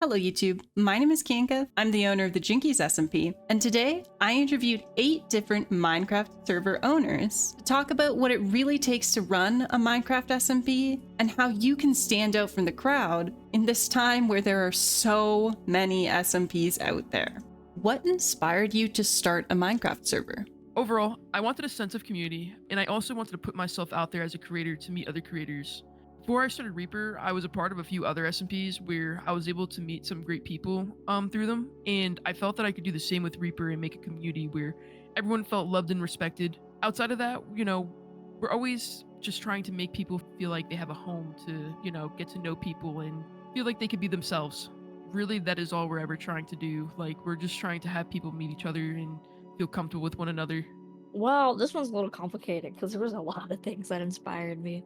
Hello YouTube, my name is Kianka, I'm the owner of the Jinkies SMP, and today I interviewed 8 different Minecraft server owners to talk about what it really takes to run a Minecraft SMP and how you can stand out from the crowd in this time where there are so many SMPs out there. What inspired you to start a Minecraft server? Overall, I wanted a sense of community, and I also wanted to put myself out there as a creator to meet other creators. Before I started Reaper, I was a part of a few other SMPs where I was able to meet some great people through them, and I felt that I could do the same with Reaper and make a community where everyone felt loved and respected. Outside of that, we're always just trying to make people feel like they have a home to, get to know people and feel like they could be themselves. Really, that is all we're ever trying to do. Like, we're just trying to have people meet each other and feel comfortable with one another. Well, this one's a little complicated because there was a lot of things that inspired me.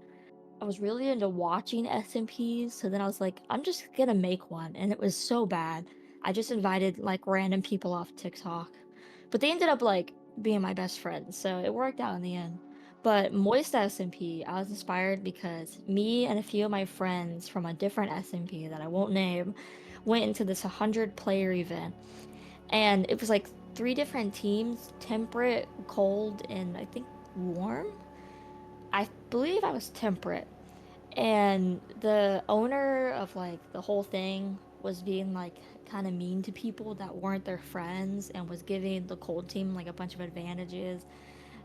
I was really into watching SMPs, so then I was like, I'm just gonna make one, and it was so bad. I just invited like random people off TikTok, but they ended up like being my best friends, so it worked out in the end. But Moist SMP, I was inspired because me and a few of my friends from a different SMP that I won't name went into this 100-player event, and it was like 3 different teams: temperate, cold, and I think warm. I believe I was temperate, and the owner of like the whole thing was being like kind of mean to people that weren't their friends and was giving the cold team like a bunch of advantages.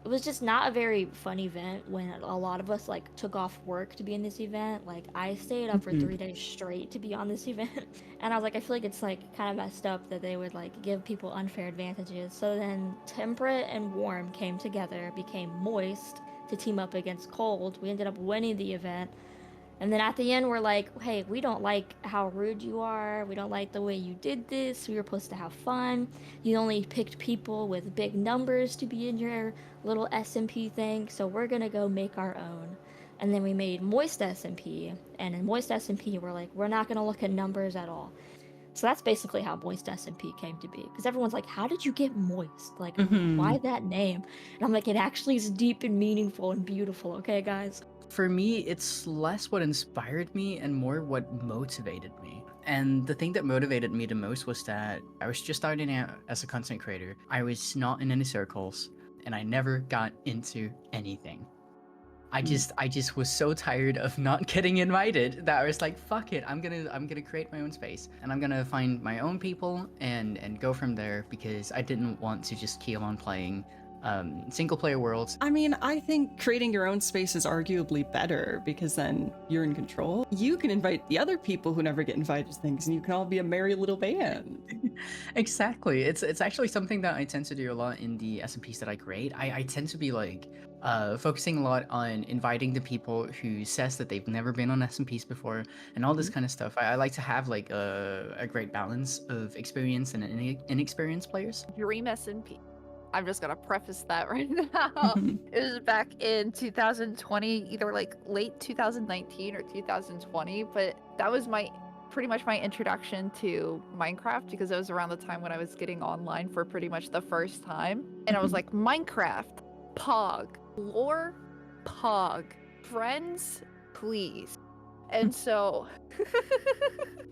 It was just not a very fun event when a lot of us like took off work to be in this event. Like I stayed up for Mhm. 3 days straight to be on this event. And I was like, I feel like it's like kind of messed up that they would like give people unfair advantages. So then temperate and warm came together, became moist to team up against cold. We ended up winning the event, and then at the end, we're like, hey, we don't like how rude you are. We don't like the way you did this. We were supposed to have fun. You only picked people with big numbers to be in your little SMP thing. So we're going to go make our own. And then we made Moist SMP. And in Moist SMP, we're like, we're not going to look at numbers at all. So that's basically how Moist SMP came to be. Because everyone's like, how did you get Moist? Like, why Mhm. that name? And I'm like, it actually is deep and meaningful and beautiful, okay, guys? For me, it's less what inspired me and more what motivated me. And the thing that motivated me the most was that I was just starting out as a content creator. I was not in any circles, and I never got into anything. I just was so tired of not getting invited that I was like, fuck it, I'm gonna create my own space, and I'm gonna find my own people and go from there, because I didn't want to just keep on playing single player worlds. I mean, I think creating your own space is arguably better because then you're in control. You can invite the other people who never get invited to things and you can all be a merry little band. Exactly. It's actually something that I tend to do a lot in the SMPs that I create. I tend to be like focusing a lot on inviting the people who says that they've never been on SMPs before and all this kind of stuff. I like to have like a great balance of experience and inexperienced players. Dream SMP. I'm just gonna preface that right now. Mhm. It was back in 2020, either like late 2019 or 2020, but that was my pretty much my introduction to Minecraft because it was around the time when I was getting online for pretty much the first time. And I was Mhm. like, Minecraft, Pog, lore, Pog, friends, please. And so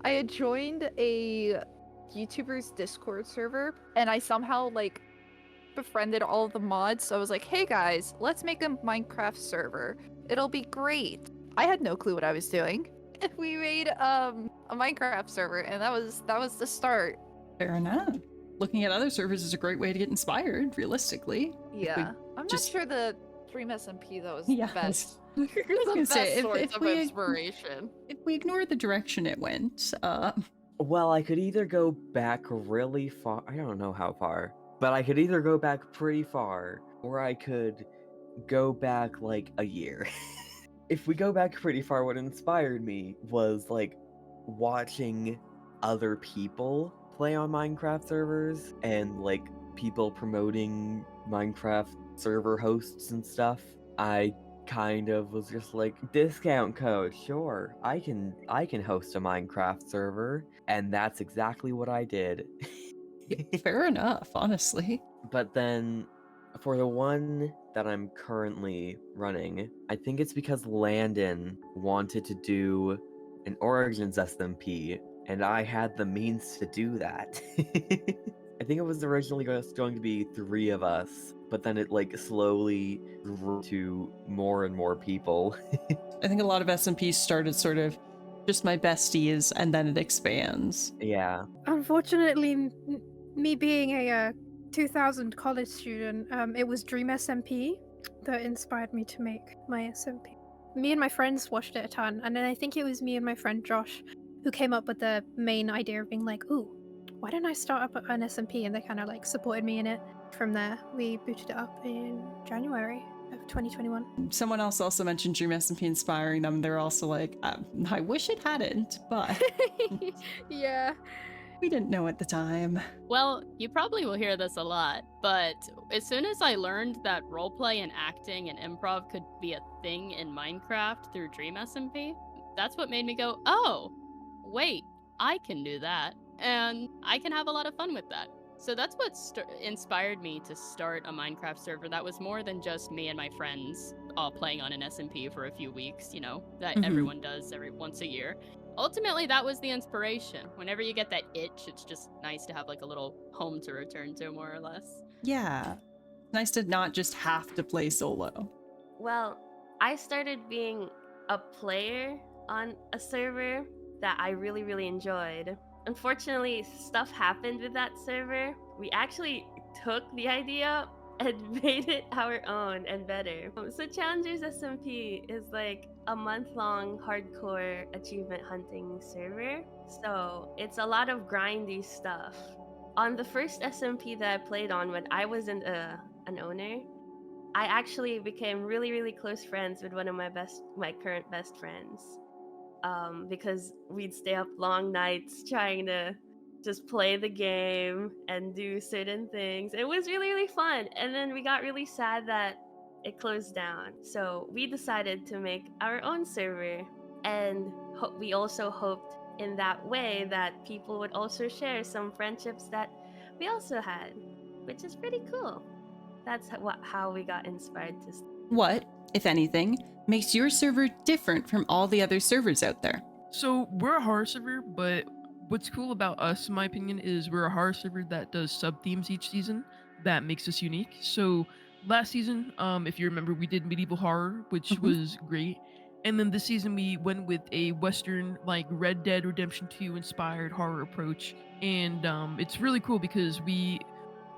I had joined a YouTuber's Discord server and I somehow like befriended all of the mods. So I was like, hey guys, let's make a Minecraft server. It'll be great. I had no clue what I was doing. And we made a Minecraft server, and that was the start. Fair enough. Looking at other servers is a great way to get inspired, realistically. If we Yeah. I'm not just sure the Dream SMP though is Yeah, the best. I was the gonna best say source if of we inspiration. if we ignore the direction it went, Well, I could either go back really far. I don't know how far, but I could either go back pretty far, or I could go back like a year. If we go back pretty far, what inspired me was like watching other people play on Minecraft servers and like people promoting Minecraft server hosts and stuff. I kind of was just like, discount code, sure, I can host a Minecraft server, and that's exactly what I did. fair enough, honestly. But then for the one that I'm currently running, I think it's because Landon wanted to do an Origins SMP and I had the means to do that. I think it was originally just going to be 3 of us, but then it like slowly grew to more and more people. I think a lot of SMPs started sort of just my besties, and then it expands. Yeah. Unfortunately, me being a 2000 college student, it was Dream SMP that inspired me to make my SMP. Me and my friends watched it a ton, and then I think it was me and my friend Josh who came up with the main idea of being like, ooh, why don't I start up an SMP? And they kind of like supported me in it. From there, we booted it up in January of 2021. Someone else also mentioned Dream SMP inspiring them. They're also like, I wish it hadn't, but Yeah. we didn't know at the time. Well, you probably will hear this a lot, but as soon as I learned that roleplay and acting and improv could be a thing in Minecraft through Dream SMP, that's what made me go, oh, wait, I can do that. And I can have a lot of fun with that. So that's what inspired me to start a Minecraft server that was more than just me and my friends all playing on an SMP for a few weeks, you know, that everyone does every once a year. Ultimately, that was the inspiration. Whenever you get that itch, it's just nice to have like a little home to return to, more or less. Yeah. Nice to not just have to play solo. Well, I started being a player on a server that I really, really enjoyed. Unfortunately, stuff happened with that server. We actually took the idea and made it our own and better. So Challengers SMP is like a month-long hardcore achievement hunting server. So it's a lot of grindy stuff. On the first SMP that I played on when I wasn't an owner, I actually became really, really close friends with one of my current best friends. Because we'd stay up long nights trying to just play the game and do certain things. It was really, really fun. And then we got really sad that it closed down. So we decided to make our own server. And we also hoped in that way that people would also share some friendships that we also had, which is pretty cool. That's how we got inspired to. What, if anything, makes your server different from all the other servers out there? So we're a horror server, but what's cool about us, in my opinion, is we're a horror server that does sub-themes each season that makes us unique. So last season, if you remember, we did medieval horror, which was great. And then this season we went with a Western, like Red Dead Redemption 2 inspired horror approach. And it's really cool because we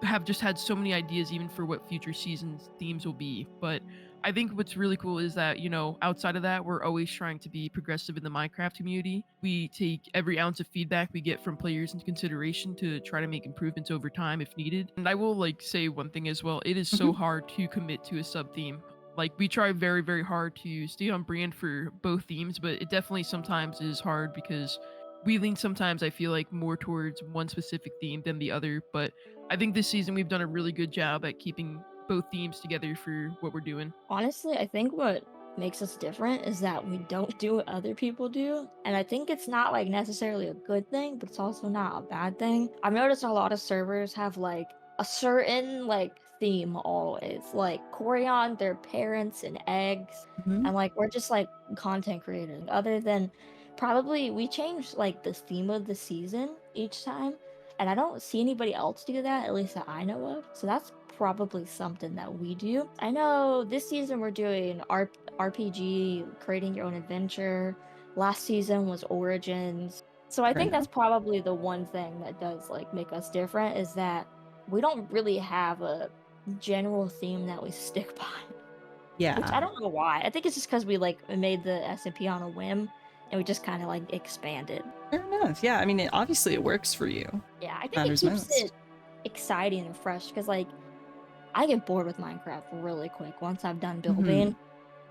have just had so many ideas even for what future seasons themes will be. But I think what's really cool is that, you know, outside of that, we're always trying to be progressive in the Minecraft community. We take every ounce of feedback we get from players into consideration to try to make improvements over time if needed. And I will like say one thing as well. It is so hard to commit to a sub theme. Like we try very, very hard to stay on brand for both themes, but it definitely sometimes is hard because we lean sometimes, I feel like, more towards one specific theme than the other. But I think this season we've done a really good job at keeping both themes together for what we're doing. Honestly, I think what makes us different is that we don't do what other people do. And I think it's not like necessarily a good thing, but it's also not a bad thing. I've noticed a lot of servers have like a certain like theme always. Like Corian, their parents and eggs. And like we're just like content creators. Other than probably we change like the theme of the season each time. And I don't see anybody else do that, at least that I know of. So that's probably something that we do. I know this season we're doing RPG, creating your own adventure. Last season was Origins. So I think that's probably the one thing that does like make us different is that we don't really have a general theme that we stick by. Yeah. Which I don't know why. I think it's just because we like made the SMP on a whim and we just kind of like expanded. Fair enough. Yeah, I mean, obviously it works for you. Yeah, I think Matters it keeps most. it exciting and fresh because like I get bored with Minecraft really quick once I've done building.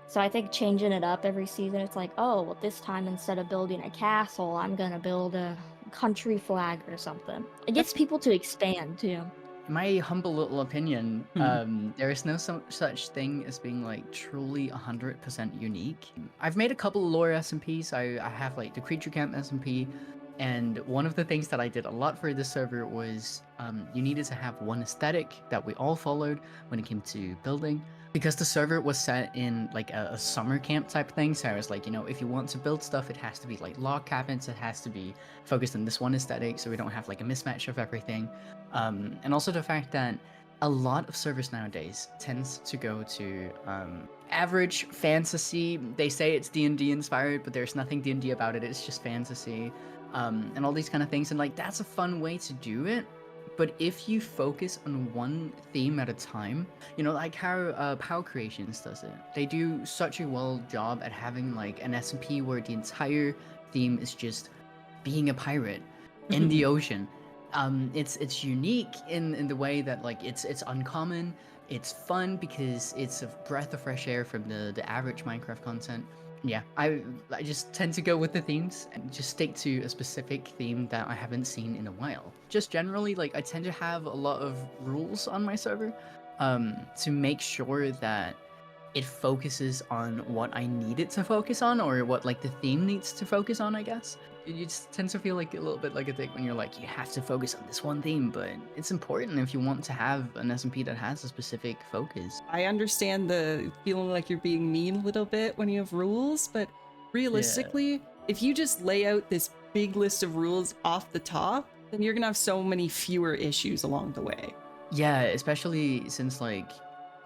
So I think changing it up every season, it's like, oh, well, this time instead of building a castle, I'm gonna build a country flag or something. It gets people to expand too. In my humble little opinion, there is no such thing as being like truly 100% unique. I've made a couple of lore SMPs. I have like the Creature Camp SMP, and one of the things that I did a lot for this server was you needed to have one aesthetic that we all followed when it came to building. because the server was set in like a summer camp type thing, so I was like, if you want to build stuff, it has to be like log cabins, it has to be focused on this one aesthetic, so we don't have like a mismatch of everything. And also the fact that a lot of servers nowadays tends to go to average fantasy. They say it's D&D inspired, but there's nothing D&D about it. It's just fantasy, and all these kind of things. And like that's a fun way to do it. But if you focus on one theme at a time, like how Power Creations does it. They do such a well job at having like an SMP where the entire theme is just being a pirate in the ocean. It's unique in the way that like it's uncommon. It's fun because it's a breath of fresh air from the average Minecraft content. Yeah, I just tend to go with the themes and just stick to a specific theme that I haven't seen in a while. Just generally, like I tend to have a lot of rules on my server, to make sure that it focuses on what I need it to focus on, or what like the theme needs to focus on, I guess. You just tend to feel like a little bit like a dick when you're like, you have to focus on this one theme, but it's important if you want to have an SMP that has a specific focus. I understand the feeling like you're being mean a little bit when you have rules, but realistically, if you just lay out this big list of rules off the top, then you're gonna have so many fewer issues along the way. Yeah, especially since like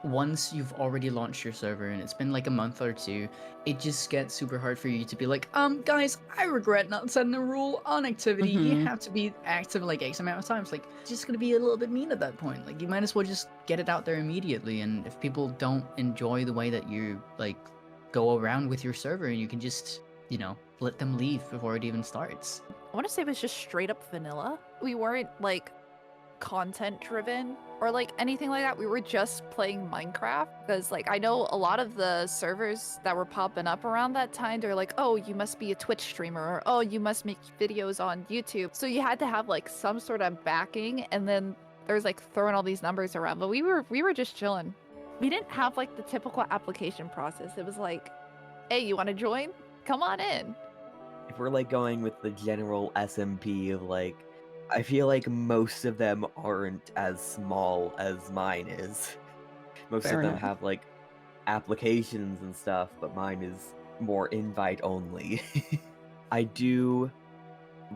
once you've already launched your server and it's been like a month or two, it just gets super hard for you to be like, guys, I regret not setting a rule on activity. You Mhm. have to be active like X amount of times. Like, it's just gonna be a little bit mean at that point. Like, you might as well just get it out there immediately. And if people don't enjoy the way that you like go around with your server, you can just, let them leave before it even starts. I want to say it was just straight up vanilla. We weren't like content driven or like anything like that. We were just playing Minecraft because like I know a lot of the servers that were popping up around that time, they're like, oh, you must be a Twitch streamer, or oh, you must make videos on YouTube. So you had to have like some sort of backing, and then there's like throwing all these numbers around. But we were just chilling. We didn't have like the typical application process. It was like, hey, you want to join? Come on in. If we're like going with the general SMP of like, I feel like most of them aren't as small as mine is. Most Fair of them enough. have like applications and stuff, but mine is more invite only. I do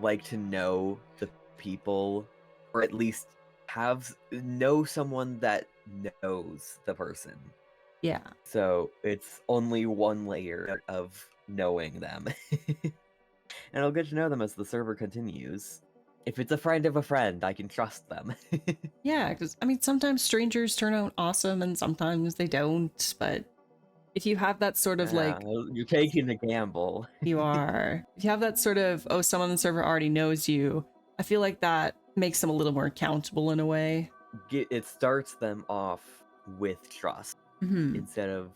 like to know the people, or at least know someone that knows the person. Yeah. So it's only one layer of knowing them. And I'll get to know them as the server continues. If it's a friend of a friend, I can trust them. Yeah, because I mean, sometimes strangers turn out awesome and sometimes they don't, but if you have that sort of like, You're taking a gamble. if you have that sort of, oh, someone on the server already knows you, I feel like that makes them a little more accountable in a way. It starts them off with trust Mhm. instead of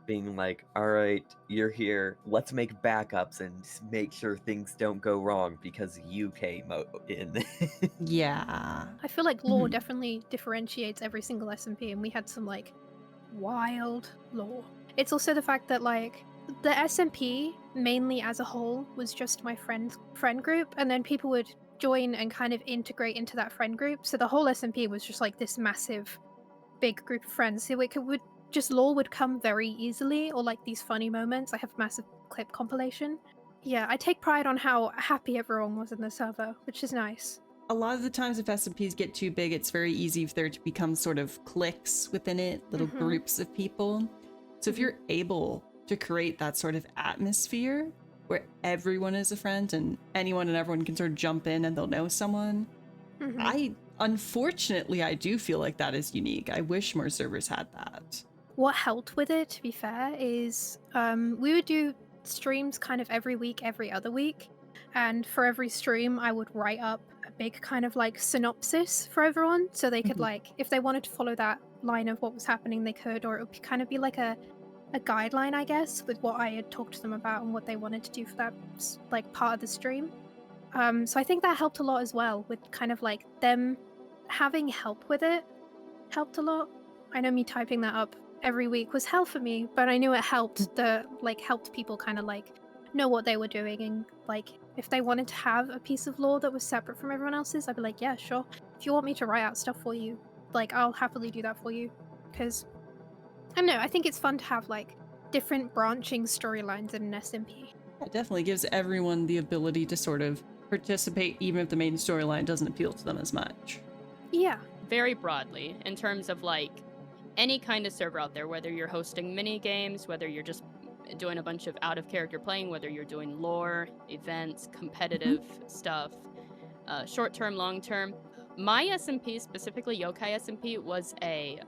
being like, all right, you're here, let's make backups and make sure things don't go wrong because you came in. Yeah. I feel like lore Mhm. definitely differentiates every single SMP, and we had some like wild lore. It's also the fact that like the SMP mainly as a whole was just my friend group, and then people would join and kind of integrate into that friend group. So the whole SMP was just like this massive, big group of friends. So would just lore would come very easily, or like these funny moments. I have a massive clip compilation. Yeah, I take pride on how happy everyone was in the server, which is nice. A lot of the times if SMPs get too big, it's very easy for there to become sort of cliques within it, little Mhm. groups of people. So if you're able to create that sort of atmosphere where everyone is a friend and anyone and everyone can sort of jump in and they'll know someone, Mhm. unfortunately, I do feel like that is unique. I wish more servers had that. What helped with it, to be fair, is we would do streams kind of every week, every other week. And for every stream, I would write up a big kind of like synopsis for everyone. So they could Mhm. like, if they wanted to follow that line of what was happening, they could, or it would kind of be like a guideline, I guess, with what I had talked to them about and what they wanted to do for that like part of the stream. So I think that helped a lot as well, with kind of like them having help with it helped a lot. I know me typing that up every week was hell for me, but I knew it helped helped people kind of like know what they were doing, and like if they wanted to have a piece of lore that was separate from everyone else's, I'd be like, yeah, sure. If you want me to write out stuff for you, like I'll happily do that for you, because I know, I think it's fun to have like different branching storylines in an SMP. It definitely gives everyone the ability to sort of participate even if the main storyline doesn't appeal to them as much. Yeah. Very broadly, in terms of like any kind of server out there, whether you're hosting mini games, whether you're just doing a bunch of out of character playing, whether you're doing lore, events, competitive stuff, short term, long term. My SMP, specifically Yokai SMP, was a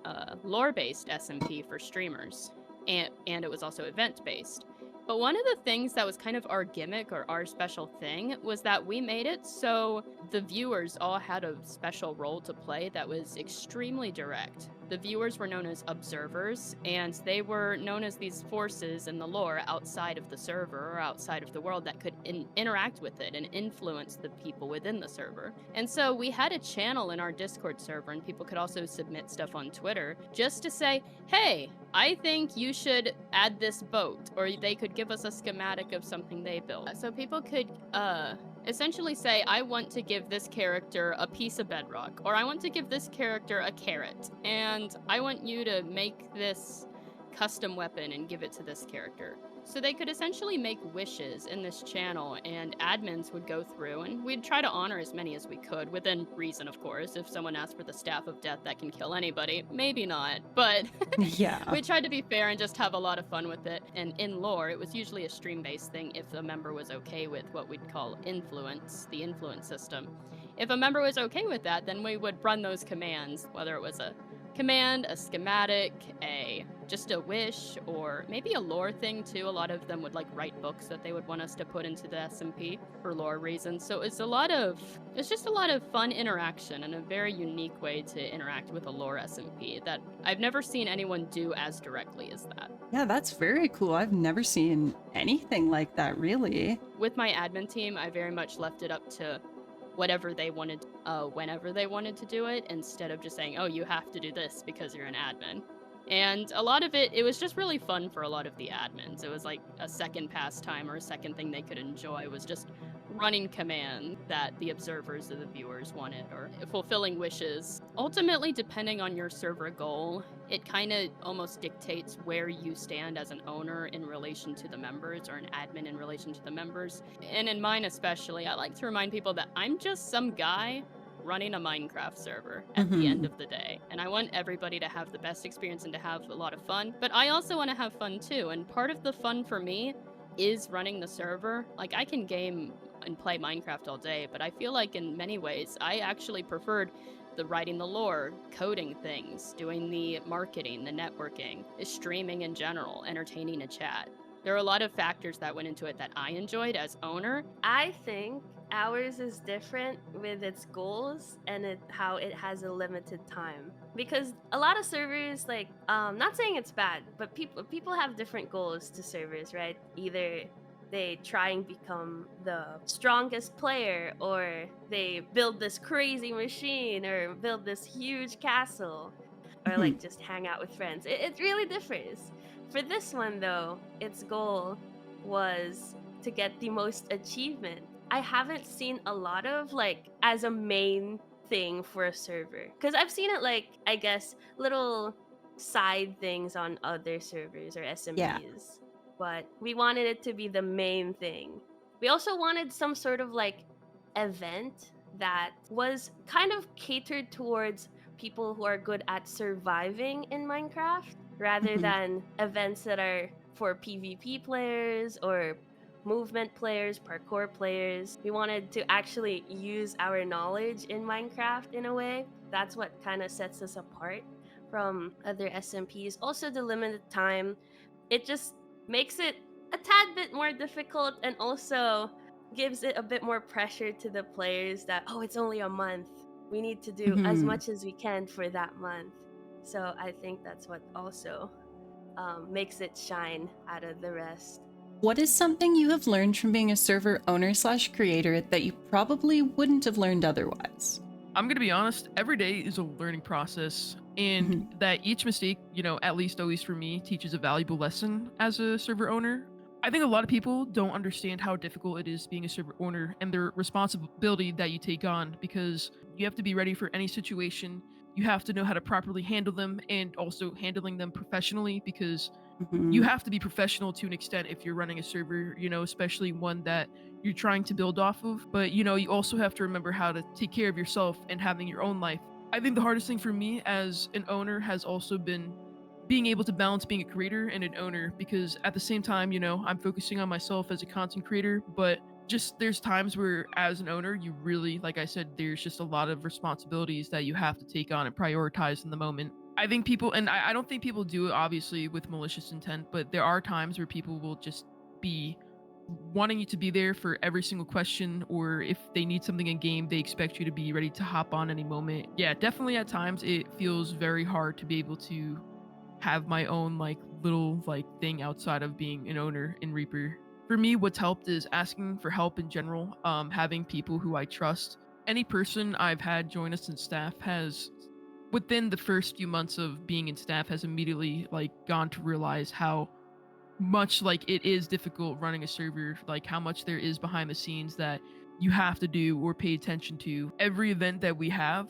lore based SMP for streamers, and it was also event based. But one of the things that was kind of our gimmick or our special thing was that we made it so the viewers all had a special role to play that was extremely direct. The viewers were known as observers, and they were known as these forces in the lore outside of the server or outside of the world that could interact with it and influence the people within the server. And so we had a channel in our Discord server, and people could also submit stuff on Twitter just to say, hey, I think you should add this boat, or they could give us a schematic of something they built. So people could essentially say, I want to give this character a piece of bedrock, or I want to give this character a carrot, and I want you to make this custom weapon and give it to this character. So they could essentially make wishes in this channel, and admins would go through, and we'd try to honor as many as we could, within reason, of course. If someone asked for the Staff of Death that can kill anybody, maybe not, but Yeah. we tried to be fair and just have a lot of fun with it. And in lore, it was usually a stream-based thing if the member was okay with what we'd call influence, the influence system. If a member was okay with that, then we would run those commands, whether it was a command, a schematic, just a wish, or maybe a lore thing too. A lot of them would like write books that they would want us to put into the SMP for lore reasons. So it's just a lot of fun interaction and a very unique way to interact with a lore SMP that I've never seen anyone do as directly as that. Yeah, that's very cool. I've never seen anything like that, really. With my admin team, I very much left it up to whatever they wanted, whenever they wanted to do it, instead of just saying, oh, you have to do this because you're an admin. And a lot of it was just really fun for a lot of the admins. It was like a second pastime or a second thing they could enjoy, was just running command that the observers or the viewers wanted, or fulfilling wishes. Ultimately, depending on your server goal, it kind of almost dictates where you stand as an owner in relation to the members, or an admin in relation to the members. And in mine especially, I like to remind people that I'm just some guy running a Minecraft server at the end of the day. And I want everybody to have the best experience and to have a lot of fun. But I also want to have fun too. And part of the fun for me is running the server. Like, I can game and play Minecraft all day, but I feel like in many ways, I actually preferred the writing the lore, coding things, doing the marketing, the networking, streaming in general, entertaining a chat. There are a lot of factors that went into it that I enjoyed as owner. I think ours is different with its goals and how it has a limited time. Because a lot of servers, like, not saying it's bad, but people have different goals to servers, right? Either they try and become the strongest player, or they build this crazy machine, or build this huge castle, or like just hang out with friends. It really differs. For this one though, its goal was to get the most achievement. I haven't seen a lot of, like, as a main thing for a server. Because I've seen it, like, I guess, little side things on other servers or SMPs. Yeah. But we wanted it to be the main thing. We also wanted some sort of, like, event that was kind of catered towards people who are good at surviving in Minecraft, rather than events that are for PvP players or movement players, parkour players. We wanted to actually use our knowledge in Minecraft in a way. That's what kind of sets us apart from other SMPs. Also, the limited time, it just makes it a tad bit more difficult, and also gives it a bit more pressure to the players that, oh, it's only a month. We need to do as much as we can for that month. So I think that's what also makes it shine out of the rest. What is something you have learned from being a server owner / creator that you probably wouldn't have learned otherwise? I'm gonna be honest, every day is a learning process, and that each mistake, at least always for me, teaches a valuable lesson as a server owner. I think a lot of people don't understand how difficult it is being a server owner and the responsibility that you take on, because you have to be ready for any situation. You you have to know how to properly handle them, and also handling them professionally, because Mhm. you have to be professional to an extent if you're running a server, especially one that you're trying to build off of. But, you also have to remember how to take care of yourself and having your own life. I think the hardest thing for me as an owner has also been being able to balance being a creator and an owner, because at the same time, I'm focusing on myself as a content creator, but just there's times where as an owner, you really, like I said, there's just a lot of responsibilities that you have to take on and prioritize in the moment. I think people, and I don't think people do it obviously with malicious intent, but there are times where people will just be wanting you to be there for every single question, or if they need something in game, they expect you to be ready to hop on any moment. Yeah, definitely at times it feels very hard to be able to have my own like little like thing outside of being an owner in Reaper. For me, what's helped is asking for help in general, having people who I trust. Any person I've had join us in staff has, within the first few months of being in staff, has immediately like gone to realize how much like it is difficult running a server, like how much there is behind the scenes that you have to do or pay attention to. Every event that we have,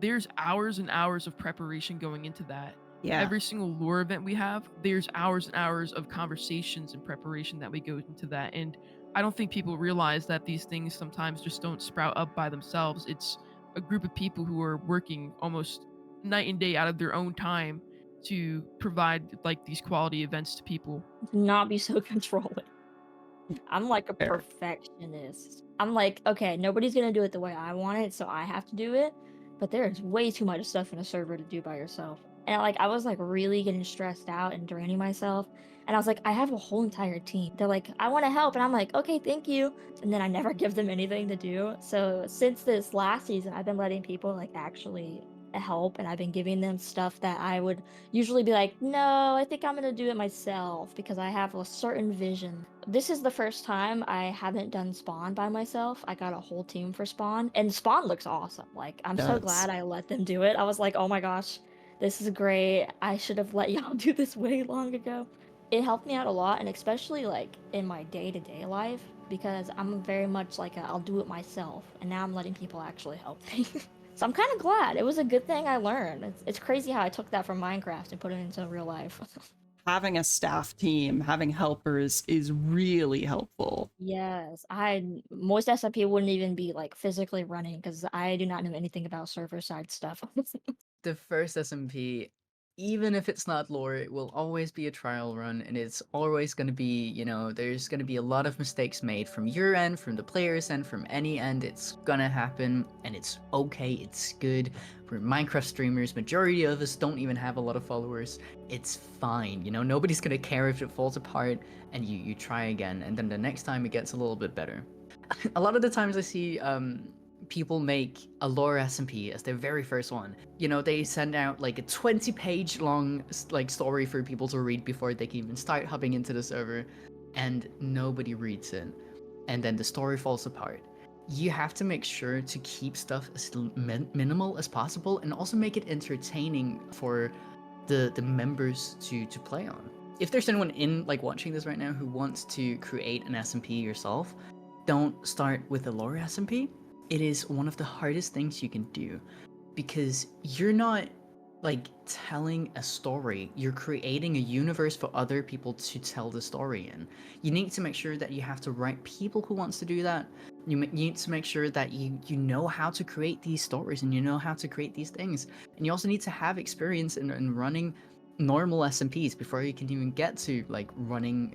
there's hours and hours of preparation going into that. Yeah. Every single lore event we have, there's hours and hours of conversations and preparation that we go into that. And I don't think people realize that these things sometimes just don't sprout up by themselves. It's a group of people who are working almost night and day out of their own time to provide like these quality events to people. Do not be so controlling. I'm like a Fair. perfectionist. I'm like, okay, nobody's gonna do it the way I want it, so I have to do it. But there's way too much stuff in a server to do by yourself. And like I was like really getting stressed out and draining myself. And I was like, I have a whole entire team. They're like, I want to help. And I'm like, okay, thank you. And then I never give them anything to do. So since this last season, I've been letting people like actually help, and I've been giving them stuff that I would usually be like, no, I think I'm gonna do it myself because I have a certain vision. This is the first time I haven't done spawn by myself. I got a whole team for spawn, and spawn looks awesome. Like, I'm so Does. glad I let them do it. I was like, oh my gosh, this is great. I should have let y'all do this way long ago. It helped me out a lot, and especially like in my day-to-day life, because I'm very much like I'll do it myself, and now I'm letting people actually help me. So I'm kind of glad. It was a good thing I learned. It's crazy how I took that from Minecraft and put it into real life. Having a staff team, having helpers is really helpful. Yes, most SMP wouldn't even be like physically running because I do not know anything about server side stuff. The first SMP, even if it's not lore, it will always be a trial run, and it's always going to be, there's going to be a lot of mistakes made from your end, from the player's end, from any end. It's gonna happen, and it's okay, it's good. We're Minecraft streamers, majority of us don't even have a lot of followers. It's fine, nobody's gonna care if it falls apart, and you try again, and then the next time it gets a little bit better. A lot of the times I see people make a lore SMP as their very first one. They send out like a 20-page long like story for people to read before they can even start hopping into the server, and nobody reads it, and then the story falls apart. You have to make sure to keep stuff as minimal as possible, and also make it entertaining for the members to play on. If there's anyone in like watching this right now who wants to create an SMP yourself, don't start with a lore SMP. It is one of the hardest things you can do, because you're not like telling a story, you're creating a universe for other people to tell the story in. You need to make sure that you have the right people who wants to do that. You need to make sure that you know how to create these stories, and you know how to create these things. And you also need to have experience in running normal SMPs before you can even get to like running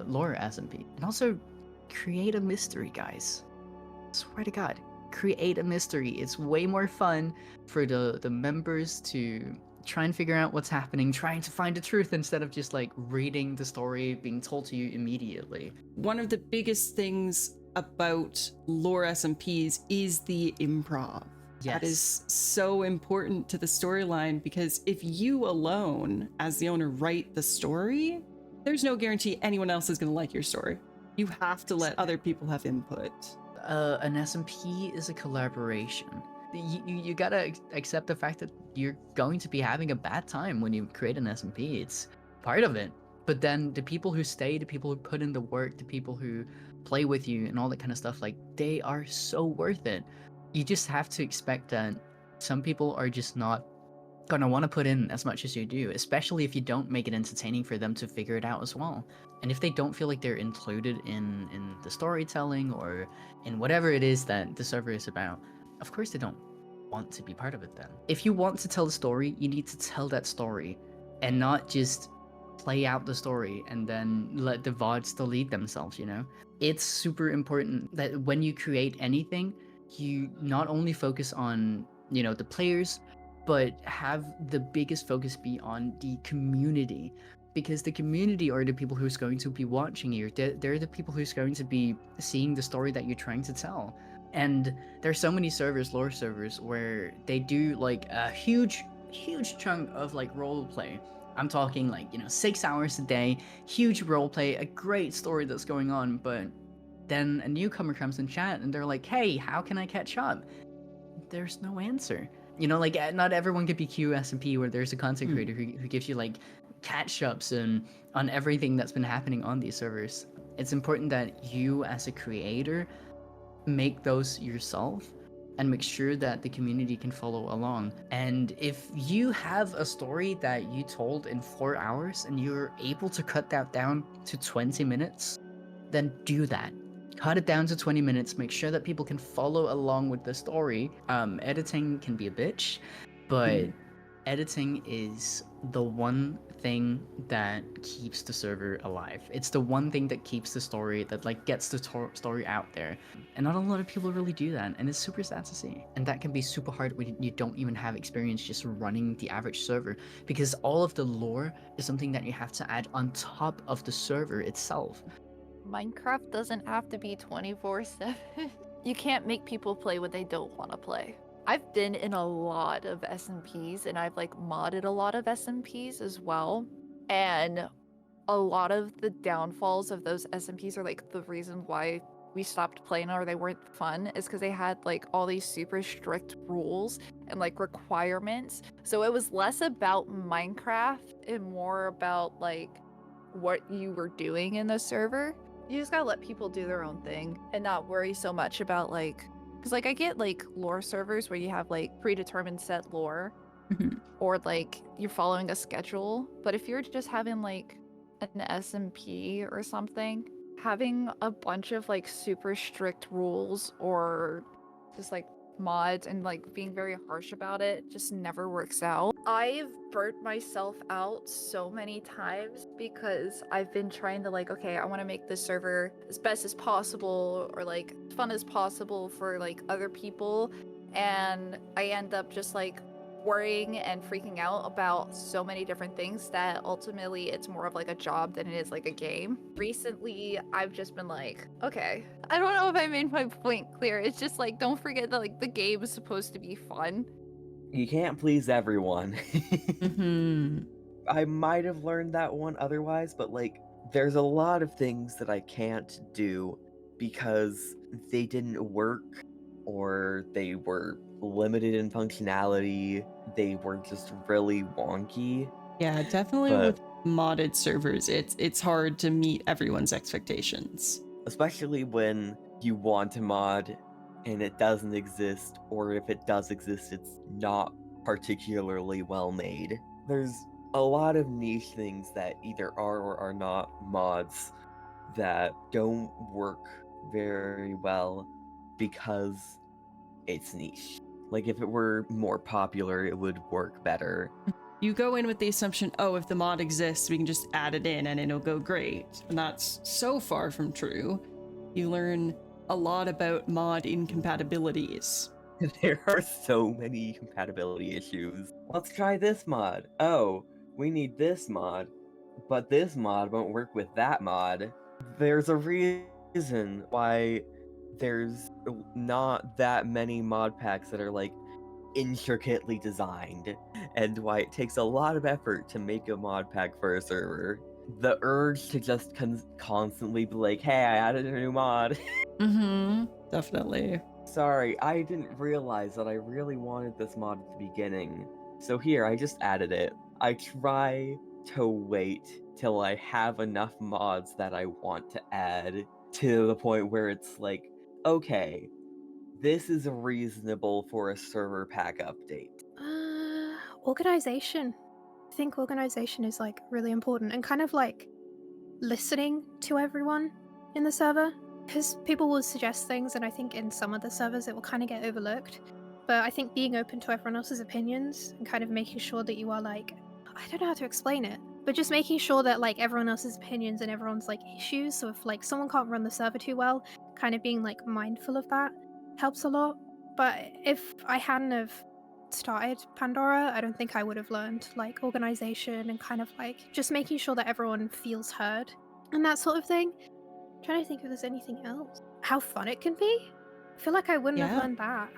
lore SMP. And also create a mystery, guys. Swear to God, create a mystery. It's way more fun for the members to try and figure out what's happening, trying to find the truth, instead of just like reading the story being told to you immediately. One of the biggest things about lore SMPs is the improv. Yes. That is so important to the storyline, because if you alone as the owner write the story, there's no guarantee anyone else is going to like your story. You have to let other people have input. An SMP is a collaboration. You gotta accept the fact that you're going to be having a bad time when you create an SMP. It's part of it. But then the people who stay, the people who put in the work, the people who play with you and all that kind of stuff, like, they are so worth it. You just have to expect that some people are just not gonna want to put in as much as you do, especially if you don't make it entertaining for them to figure it out as well. And if they don't feel like they're included in the storytelling or in whatever it is that the server is about, of course they don't want to be part of it then. If you want to tell the story, you need to tell that story and not just play out the story and then let the VODs to lead themselves, you know? It's super important that when you create anything, you not only focus on, you know, the players, but have the biggest focus be on the community. Because the community are the people who's going to be watching you. They're the people who's going to be seeing the story that you're trying to tell. And there's so many servers, lore servers, where they do like a huge chunk of like role play. I'm talking like, you know, 6 hours a day, huge role play, a great story that's going on, but then a newcomer comes in chat and they're like, hey, how can I catch up? There's no answer. You know, like not everyone could be Q SMP where there's a content creator who gives you like catch-ups and on everything that's been happening on these servers. It's important that you as a creator make those yourself and make sure that the community can follow along. And if you have a story that you told in 4 hours and you're able to cut that down to 20 minutes, then do that. Cut it down to 20 minutes, make sure that people can follow along with the story. Editing can be a bitch, but editing is the one thing that keeps the server alive. It's the one thing that keeps the story, that like gets the story out there. And not a lot of people really do that, and it's super sad to see. And that can be super hard when you don't even have experience just running the average server, because all of the lore is something that you have to add on top of the server itself. Minecraft doesn't have to be 24/7. You can't make people play what they don't want to play. I've been in a lot of SMPs and I've like modded a lot of SMPs as well. And a lot of the downfalls of those SMPs are like the reason why we stopped playing or they weren't fun is because they had like all these super strict rules and like requirements. So it was less about Minecraft and more about like what you were doing in the server. You just gotta let people do their own thing and not worry so much about like, because like I get like lore servers where you have like predetermined set lore or like you're following a schedule, but if you're just having like an SMP or something, having a bunch of like super strict rules or just like mods and like being very harsh about it just never works out. I've burnt myself out so many times because I've been trying to like, okay, I want to make this server as best as possible or like fun as possible for like other people, and I end up just like worrying and freaking out about so many different things that ultimately it's more of like a job than it is like a game. Recently, I've just been like, okay, I don't know if I made my point clear. It's just like, don't forget that like the game is supposed to be fun. You can't please everyone. Mm-hmm. I might have learned that one otherwise, but like, there's a lot of things that I can't do because they didn't work or they were limited in functionality. They were just really wonky. Yeah, definitely But- with modded servers, it's hard to meet everyone's expectations. Especially when you want to mod and it doesn't exist, or if it does exist, it's not particularly well made. There's a lot of niche things that either are or are not mods that don't work very well because it's niche. Like if it were more popular, it would work better. You go in with the assumption, oh, if the mod exists, we can just add it in and it'll go great. And that's so far from true. You learn a lot about mod incompatibilities. There are so many compatibility issues. Let's try this mod. Oh, we need this mod, but this mod won't work with that mod. There's a reason why there's not that many mod packs that are like intricately designed, and why it takes a lot of effort to make a mod pack for a server. The urge to just constantly be like, hey, I added a new mod. Mm-hmm. Definitely. Sorry, I didn't realize that I really wanted this mod at the beginning. So here, I just added it. I try to wait till I have enough mods that I want to add to the point where it's like, okay, this is reasonable for a server pack update. Organization. I think organization is like really important, and kind of like listening to everyone in the server, because people will suggest things, and I think in some of the servers it will kind of get overlooked. But I think being open to everyone else's opinions and kind of making sure that you are like, I don't know how to explain it, but just making sure that like everyone else's opinions and everyone's like issues. So if like someone can't run the server too well, kind of being like mindful of that helps a lot. But if I hadn't have started Pandora, I don't think I would have learned like organization and kind of like just making sure that everyone feels heard and that sort of thing. I'm trying to think if there's anything else. How fun it can be. I feel like I wouldn't have Yeah. learned that.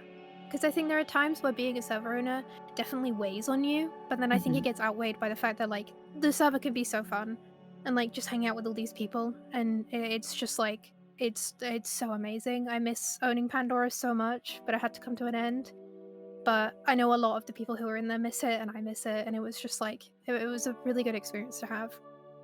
Because I think there are times where being a server owner definitely weighs on you, but then I think it gets outweighed by the fact that like the server can be so fun and like just hang out with all these people, and it's just like it's so amazing. I miss owning Pandora so much, but it had to come to an end. But I know a lot of the people who are in there miss it, and I miss it, and it was just like it was a really good experience to have.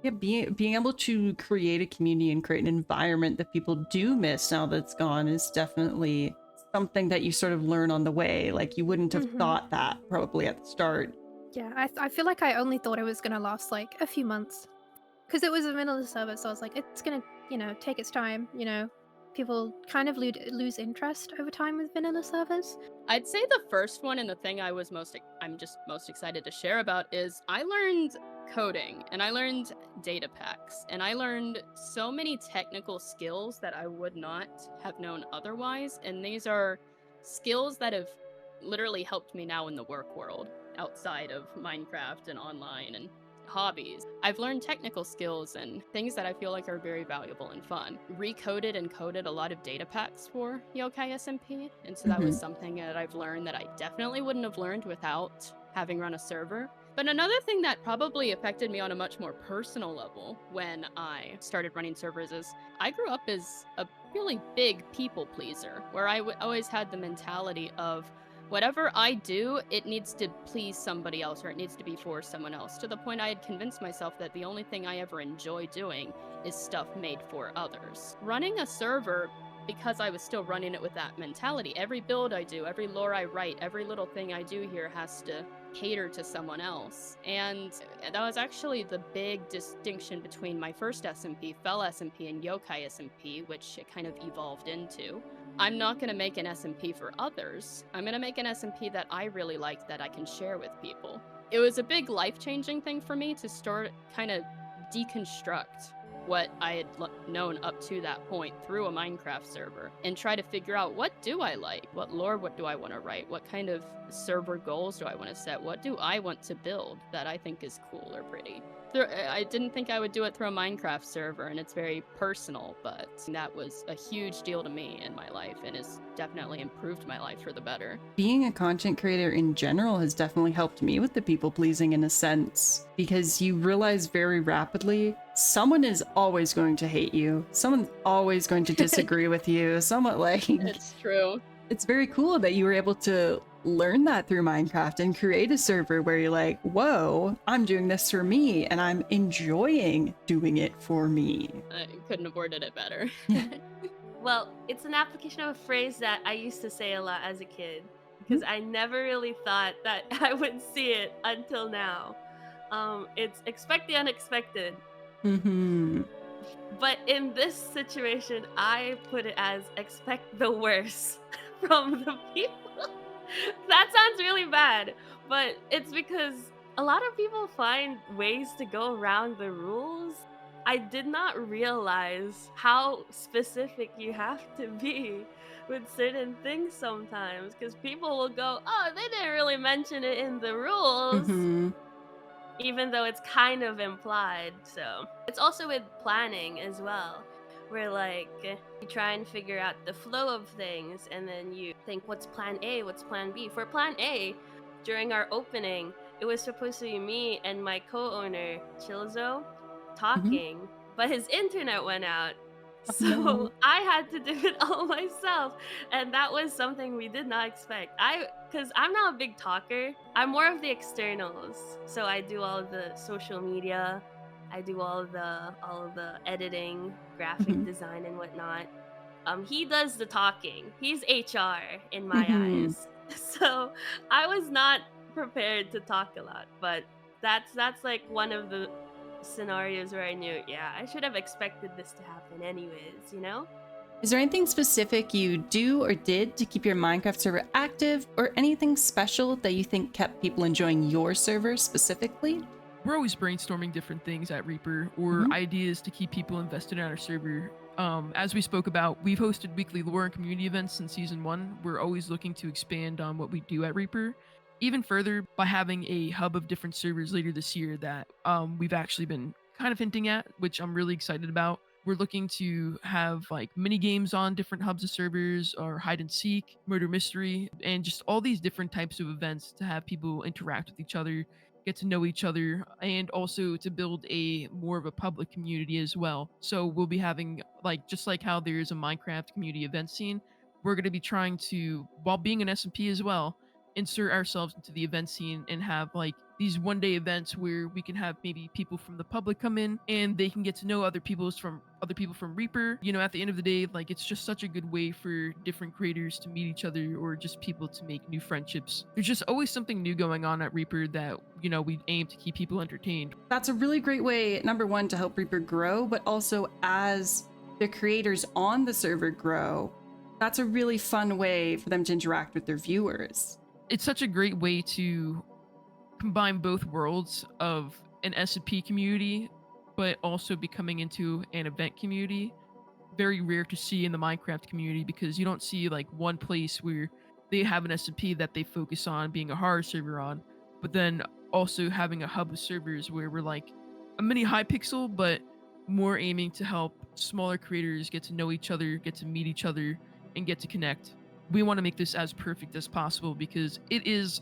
Yeah, being able to create a community and create an environment that people do miss now that's gone is definitely something that you sort of learn on the way. Like you wouldn't have thought that probably at the start. Yeah, I feel like I only thought it was gonna last like a few months, because it was the middle of the server, so I was like, it's gonna, take its time. People kind of lose interest over time with vanilla servers. I'd say the first one and the thing I'm just most excited to share about is I learned coding and I learned data packs and I learned so many technical skills that I would not have known otherwise. And these are skills that have literally helped me now in the work world outside of Minecraft and online and hobbies. I've learned technical skills and things that I feel like are very valuable and fun. Recoded and coded a lot of data packs for Yokai SMP, and so that was something that I've learned that I definitely wouldn't have learned without having run a server. But another thing that probably affected me on a much more personal level when I started running servers is I grew up as a really big people pleaser, where I always had the mentality of whatever I do, it needs to please somebody else or it needs to be for someone else, to the point I had convinced myself that the only thing I ever enjoy doing is stuff made for others. Running a server, because I was still running it with that mentality, every build I do, every lore I write, every little thing I do here has to cater to someone else. And that was actually the big distinction between my first SMP, Fell SMP, and Yokai SMP, which it kind of evolved into. I'm not going to make an SMP for others. I'm going to make an SMP that I really like that I can share with people. It was a big life-changing thing for me to start kind of deconstruct what I had known up to that point through a Minecraft server and try to figure out, what do I like? What lore, what do I want to write? What kind of server goals do I want to set? What do I want to build that I think is cool or pretty? I didn't think I would do it through a Minecraft server, and it's very personal, but that was a huge deal to me in my life and has definitely improved my life for the better. Being a content creator in general has definitely helped me with the people pleasing in a sense, because you realize very rapidly someone is always going to hate you. Someone's always going to disagree with you. Someone It's true. It's very cool that you were able to learn that through Minecraft and create a server where you're like, whoa, I'm doing this for me and I'm enjoying doing it for me. I couldn't have worded it better. Well, it's an application of a phrase that I used to say a lot as a kid, because I never really thought that I would see it until now. It's expect the unexpected. But in this situation, I put it as expect the worst from the people. That sounds really bad, but it's because a lot of people find ways to go around the rules. I did not realize how specific you have to be with certain things sometimes, because people will go, oh, they didn't really mention it in the rules. Even though it's kind of implied. So it's also with planning as well, where like you try and figure out the flow of things, and then you think, what's plan A, what's plan B? For plan A, during our opening, it was supposed to be me and my co-owner Chilzo talking, but his internet went out, so I had to do it all myself, and that was something we did not expect. Because I'm not a big talker, I'm more of the externals. So I do all of the social media, I do all of the editing, graphic design, and whatnot. He does the talking. He's HR in my eyes. So I was not prepared to talk a lot, but that's like one of the scenarios where I knew, yeah, I should have expected this to happen anyways, you know? Is there anything specific you do or did to keep your Minecraft server active, or anything special that you think kept people enjoying your server specifically? We're always brainstorming different things at Reaper or Mhm. ideas to keep people invested in our server. As we spoke about, we've hosted weekly lore and community events since season 1. We're always looking to expand on what we do at Reaper, even further by having a hub of different servers later this year that we've actually been kind of hinting at, which I'm really excited about. We're looking to have like mini games on different hubs of servers, or hide and seek, murder mystery, and just all these different types of events to have people interact with each other, get to know each other, and also to build a more of a public community as well. So we'll be having, like, just like how there's a Minecraft community event scene, we're going to be trying to, while being an SMP as well, insert ourselves into the event scene and have like these one day events where we can have maybe people from the public come in and they can get to know other people from Reaper. You know, at the end of the day, like, it's just such a good way for different creators to meet each other, or just people to make new friendships. There's just always something new going on at Reaper that, you know, we aim to keep people entertained. That's a really great way, number one, to help Reaper grow, but also as the creators on the server grow, that's a really fun way for them to interact with their viewers. It's such a great way to combine both worlds of an SMP community, but also becoming into an event community. Very rare to see in the Minecraft community, because you don't see like one place where they have an SMP that they focus on being a horror server on, but then also having a hub of servers where we're like a mini Hypixel, but more aiming to help smaller creators get to know each other, get to meet each other, and get to connect. We want to make this as perfect as possible because it's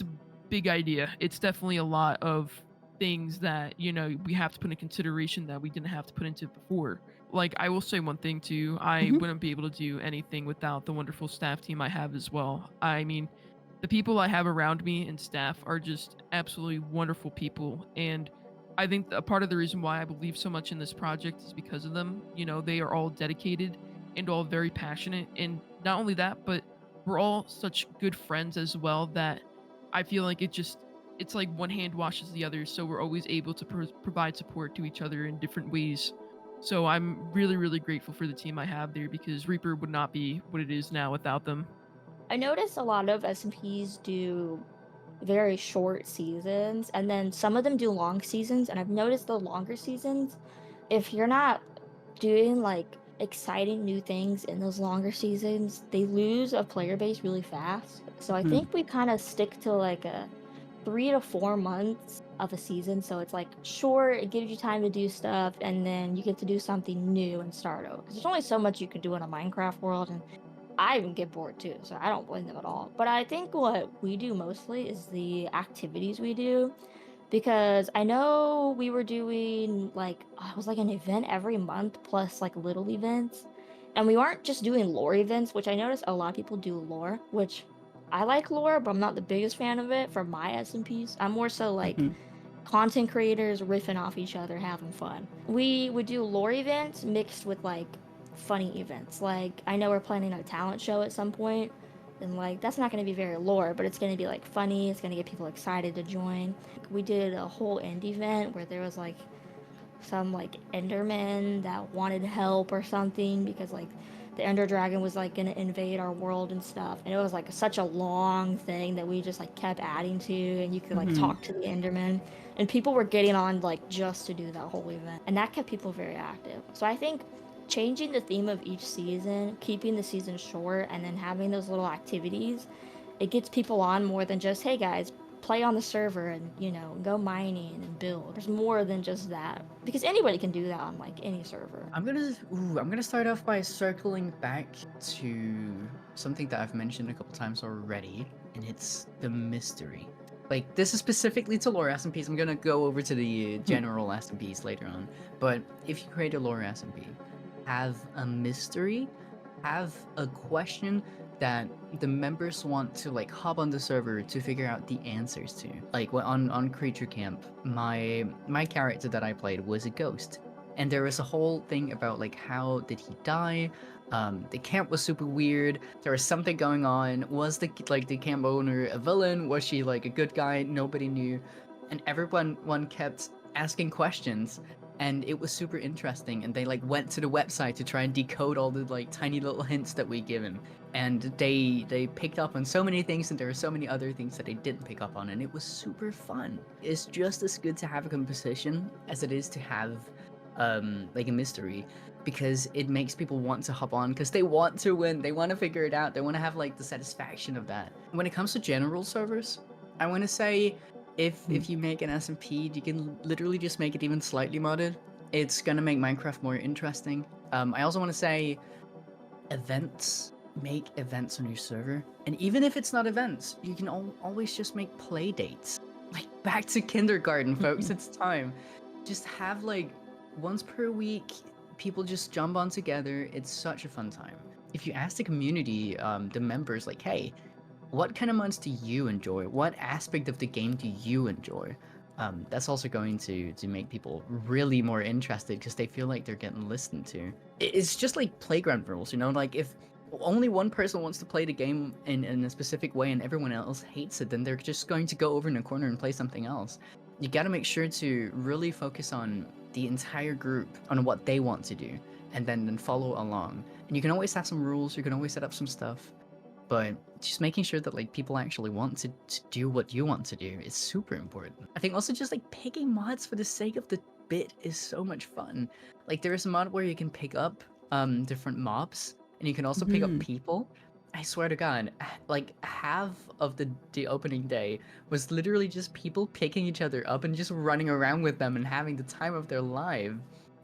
a big idea. It's definitely a lot of things that, you know, we have to put in consideration that we didn't have to put into before. Like, I will say one thing too, I Mhm. wouldn't be able to do anything without the wonderful staff team I have as well. I mean, the people I have around me and staff are just absolutely wonderful people, and I think a part of the reason why I believe so much in this project is because of them. You know, they are all dedicated and all very passionate, and not only that, but we're all such good friends as well that I feel like it's like one hand washes the other, so we're always able to provide support to each other in different ways. So I'm really, really grateful for the team I have there, because Reaper would not be what it is now without them. I noticed a lot of SMPs do very short seasons, and then some of them do long seasons. And I've noticed the longer seasons, if you're not doing like exciting new things in those longer seasons, they lose a player base really fast. So I think we kind of stick to like a 3 to 4 months of a season. So it's like short, it gives you time to do stuff, and then you get to do something new and start over. Because there's only so much you can do in a Minecraft world, and I even get bored too, so I don't blame them at all. But I think what we do mostly is the activities we do, because I know we were doing like it was like an event every month plus like little events. And we aren't just doing lore events, which I noticed a lot of people do lore, which I like lore, but I'm not the biggest fan of it for my SMPs. I'm more so like Mhm. content creators riffing off each other, having fun. We would do lore events mixed with like funny events. Like, I know we're planning a talent show at some point, and like that's not going to be very lore, but it's going to be like funny. It's going to get people excited to join. We did a whole end event where there was like some like Enderman that wanted help or something, because like the Ender Dragon was like gonna invade our world and stuff, and it was like such a long thing that we just like kept adding to, and you could like Mhm. talk to the Enderman, and people were getting on like just to do that whole event, and that kept people very active. So I think changing the theme of each season, keeping the season short, and then having those little activities, it gets people on more than just, hey guys, play on the server and, you know, go mining and build. There's more than just that, because anybody can do that on like any server. I'm gonna start off by circling back to something that I've mentioned a couple times already, and it's the mystery. Like, this is specifically to lore SMPs. I'm gonna go over to the general SMPs later on. But if you create a lore SMP, have a mystery, have a question that the members want to like hop on the server to figure out the answers to. Like, on Creature Camp, my character that I played was a ghost, and there was a whole thing about like, how did he die, The camp was super weird. There was something going on. Was the camp owner a villain? Was she like a good guy? Nobody knew, and everyone kept asking questions, and it was super interesting. And they like went to the website to try and decode all the like tiny little hints that we given, and they picked up on so many things, and there were so many other things that they didn't pick up on, and it was super fun. It's just as good to have a composition as it is to have like a mystery, because it makes people want to hop on because they want to win, they want to figure it out, they want to have like the satisfaction of that. When it comes to general servers, I want to say if you make an SMP, you can literally just make it even slightly modded. It's gonna make Minecraft more interesting. I also want to say events. Make events on your server, and even if it's not events, you can always just make play dates. Like back to kindergarten, folks. It's time. Just have like once per week, people just jump on together. It's such a fun time. If you ask the community, the members, like, hey, what kind of mods do you enjoy? What aspect of the game do you enjoy? That's also going to make people really more interested because they feel like they're getting listened to. It's just like playground rules, you know? Like if only one person wants to play the game in a specific way and everyone else hates it, then they're just going to go over in a corner and play something else. You gotta make sure to really focus on the entire group, on what they want to do, and then follow along. And you can always have some rules, you can always set up some stuff, but just making sure that like people actually want to do what you want to do is super important. I think also just like picking mods for the sake of the bit is so much fun. Like there is a mod where you can pick up different mobs, and you can also pick up people. I swear to God, like half of the opening day was literally just people picking each other up and just running around with them and having the time of their life.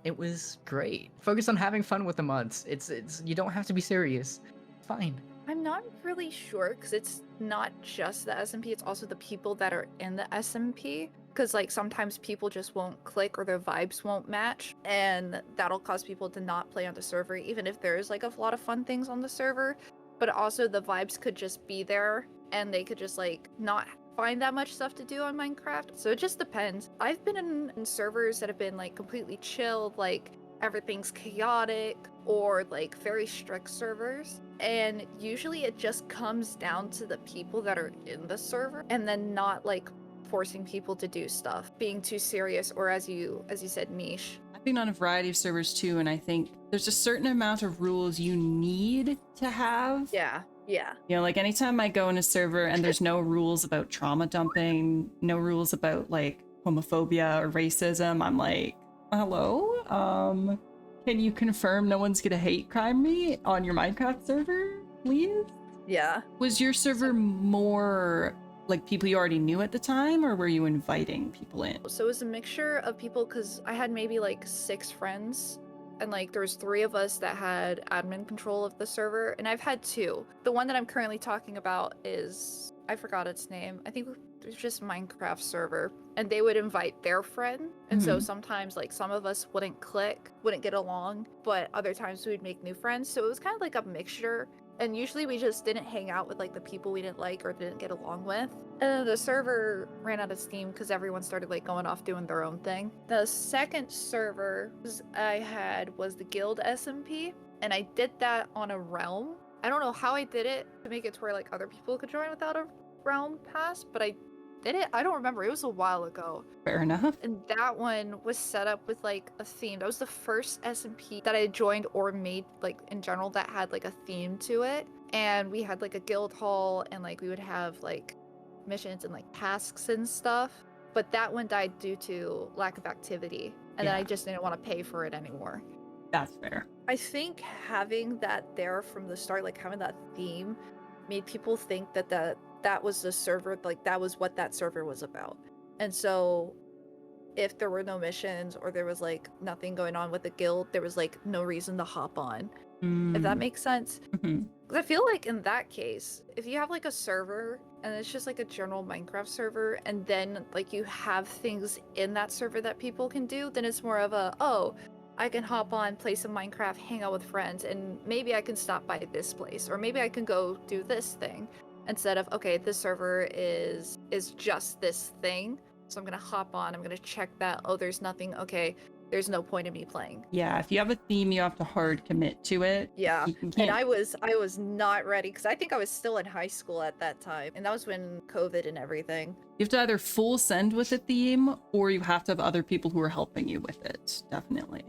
It was great. Focus on having fun with the mods. It's you don't have to be serious. Fine. I'm not really sure because it's not just the SMP, it's also the people that are in the SMP. Because like sometimes people just won't click or their vibes won't match, and that'll cause people to not play on the server, even if there's like a lot of fun things on the server. But also the vibes could just be there and they could just like not find that much stuff to do on Minecraft. So it just depends. I've been in servers that have been like completely chilled, like everything's chaotic, or like very strict servers. And usually it just comes down to the people that are in the server, and then not like forcing people to do stuff, being too serious, or as you said, niche. I've been on a variety of servers too, and I think there's a certain amount of rules you need to have. Yeah. You know, like anytime I go in a server and there's no rules about trauma dumping, no rules about like homophobia or racism, I'm like, hello? Can you confirm no one's gonna hate crime me on your Minecraft server, please? Yeah. Was your server more like people you already knew at the time, or were you inviting people in? So it was a mixture of people, because I had maybe like 6 friends, and like there was 3 of us that had admin control of the server, and I've had 2. The one that I'm currently talking about is, I forgot its name. I think it's just Minecraft server, and they would invite their friend, and so sometimes like some of us wouldn't click, wouldn't get along, but other times we would make new friends. So it was kind of like a mixture. And usually we just didn't hang out with like the people we didn't like or didn't get along with. And the server ran out of steam because everyone started like going off doing their own thing. The second server I had was the guild SMP, and I did that on a realm. I don't know how I did it to make it to where like other people could join without a realm pass, but I did it. I don't remember. It was a while ago. Fair enough. And that one was set up with like a theme. That was the first SMP that I joined or made like in general that had like a theme to it. And we had like a guild hall, and like we would have like missions and like tasks and stuff. But that one died due to lack of activity. And then I just didn't want to pay for it anymore. That's fair. I think having that there from the start, like having that theme, made people think that that was the server, like that was what that server was about. And so if there were no missions or there was like nothing going on with the guild, there was like no reason to hop on. If that makes sense. Because I feel like in that case, if you have like a server and it's just like a general Minecraft server, and then like you have things in that server that people can do, then it's more of a, oh, I can hop on, play some Minecraft, hang out with friends, and maybe I can stop by this place, or maybe I can go do this thing. Instead of, okay, this server is just this thing, so I'm gonna hop on, I'm gonna check that, oh, there's nothing, okay, there's no point in me playing. Yeah, if you have a theme, you have to hard commit to it. Yeah, You and can't. I was not ready because I think I was still in high school at that time, and that was when COVID and everything. You have to either full send with a theme, or you have to have other people who are helping you with it. Definitely.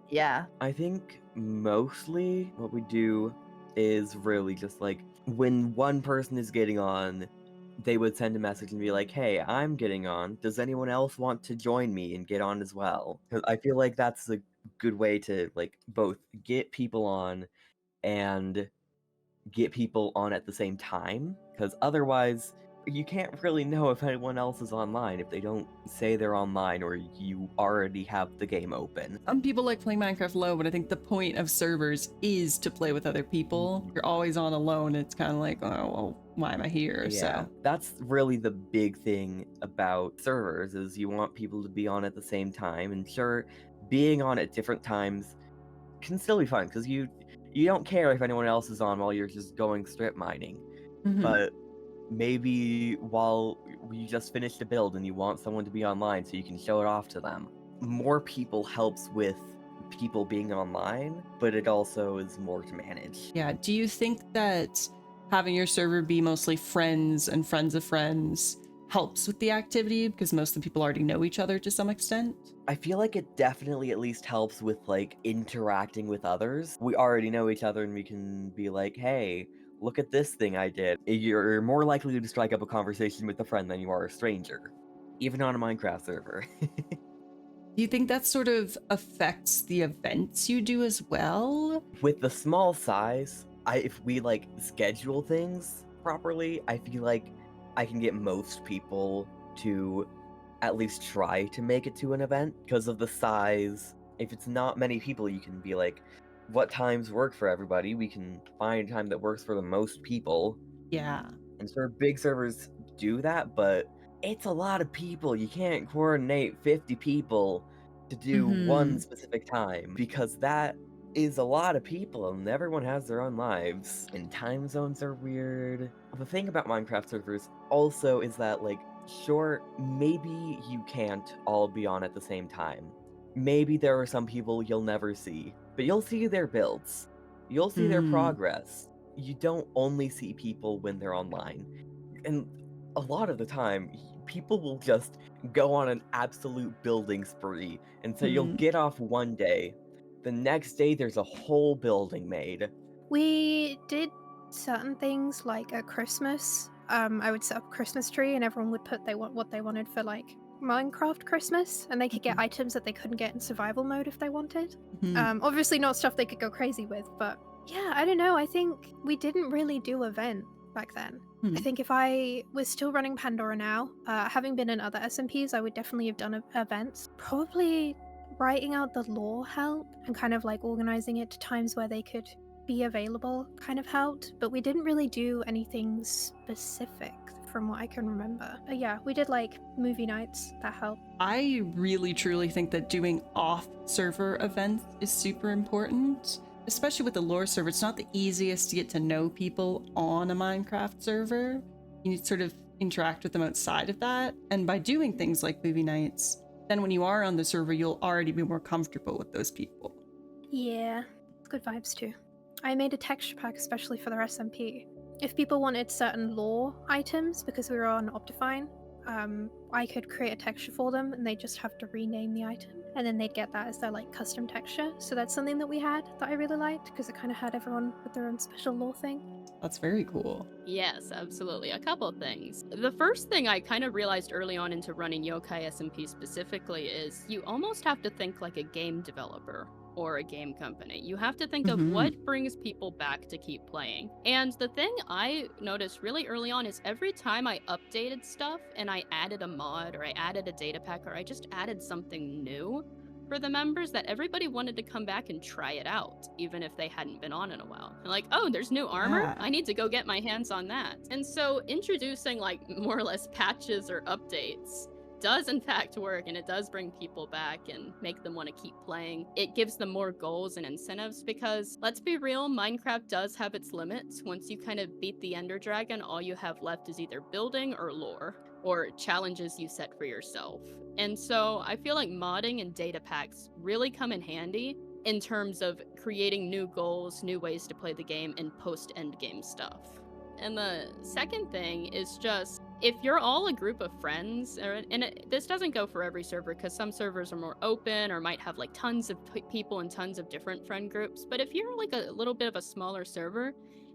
Yeah. I think mostly what we do is really just like when one person is getting on, they would send a message and be like, hey, I'm getting on. Does anyone else want to join me and get on as well? 'Cause I feel like that's a good way to like both get people on and get people on at the same time. Because otherwise, you can't really know if anyone else is online if they don't say they're online or you already have the game open. Some people like playing Minecraft alone, but I think the point of servers is to play with other people. If you're always on alone, it's kind of like, oh, well, why am I here? Yeah, So that's really the big thing about servers is you want people to be on at the same time. And sure, being on at different times can still be fun because you don't care if anyone else is on while you're just going strip mining. Mhm. But maybe while you just finished a build and you want someone to be online so you can show it off to them. More people helps with people being online, but it also is more to manage. Yeah. Do you think that having your server be mostly friends and friends of friends helps with the activity because most of the people already know each other to some extent? I feel like it definitely at least helps with like interacting with others. We already know each other and we can be like, hey, look at this thing I did. You're more likely to strike up a conversation with a friend than you are a stranger, even on a Minecraft server. Do you think that sort of affects the events you do as well? With the small size, if we like schedule things properly, I feel like I can get most people to at least try to make it to an event because of the size. If it's not many people, you can be like, what times work for everybody? We can find a time that works for the most people. Yeah. And sure, big servers do that, but it's a lot of people. You can't coordinate 50 people to do one specific time because that is a lot of people and everyone has their own lives and time zones are weird. The thing about Minecraft servers also is that like, sure, maybe you can't all be on at the same time. Maybe there are some people you'll never see, but you'll see their builds. You'll see their progress. You don't only see people when they're online. And a lot of the time, people will just go on an absolute building spree. And so you'll get off one day. The next day, there's a whole building made. We did certain things like at Christmas. I would set up a Christmas tree and everyone would put what they wanted for like Minecraft Christmas, and they could get items that they couldn't get in survival mode if they wanted. Obviously not stuff they could go crazy with, but yeah, I don't know. I think we didn't really do event back then. I think if I was still running Pandora now, having been in other SMPs, I would definitely have done events. Probably writing out the lore helped and kind of like organizing it to times where they could be available kind of helped, but we didn't really do anything specific from what I can remember. But yeah, we did like movie nights that helped. I really truly think that doing off server events is super important, especially with the lore server. It's not the easiest to get to know people on a Minecraft server. You need to sort of interact with them outside of that. And by doing things like movie nights, then when you are on the server, you'll already be more comfortable with those people. Yeah, good vibes too. I made a texture pack especially for their SMP. If people wanted certain lore items, because we were on Optifine, I could create a texture for them and they just have to rename the item and then they'd get that as their like custom texture. So that's something that we had that I really liked because it kind of had everyone with their own special lore thing. That's very cool. Yes, absolutely. A couple of things. The first thing I kind of realized early on into running Yokai SMP specifically is you almost have to think like a game developer or a game company. You have to think of what brings people back to keep playing. And the thing I noticed really early on is every time I updated stuff and I added a mod or I added a data pack or I just added something new for the members, that everybody wanted to come back and try it out, even if they hadn't been on in a while. They're like, oh, there's new armor? Yeah. I need to go get my hands on that. And so introducing like more or less patches or updates does in fact work and it does bring people back and make them want to keep playing. It gives them more goals and incentives because, let's be real, Minecraft does have its limits. Once you kind of beat the Ender Dragon, all you have left is either building or lore, or challenges you set for yourself. And so I feel like modding and data packs really come in handy in terms of creating new goals, new ways to play the game, and post-endgame stuff. And the second thing is just, if you're all a group of friends, this doesn't go for every server because some servers are more open or might have like tons of people and tons of different friend groups, but if you're like a little bit of a smaller server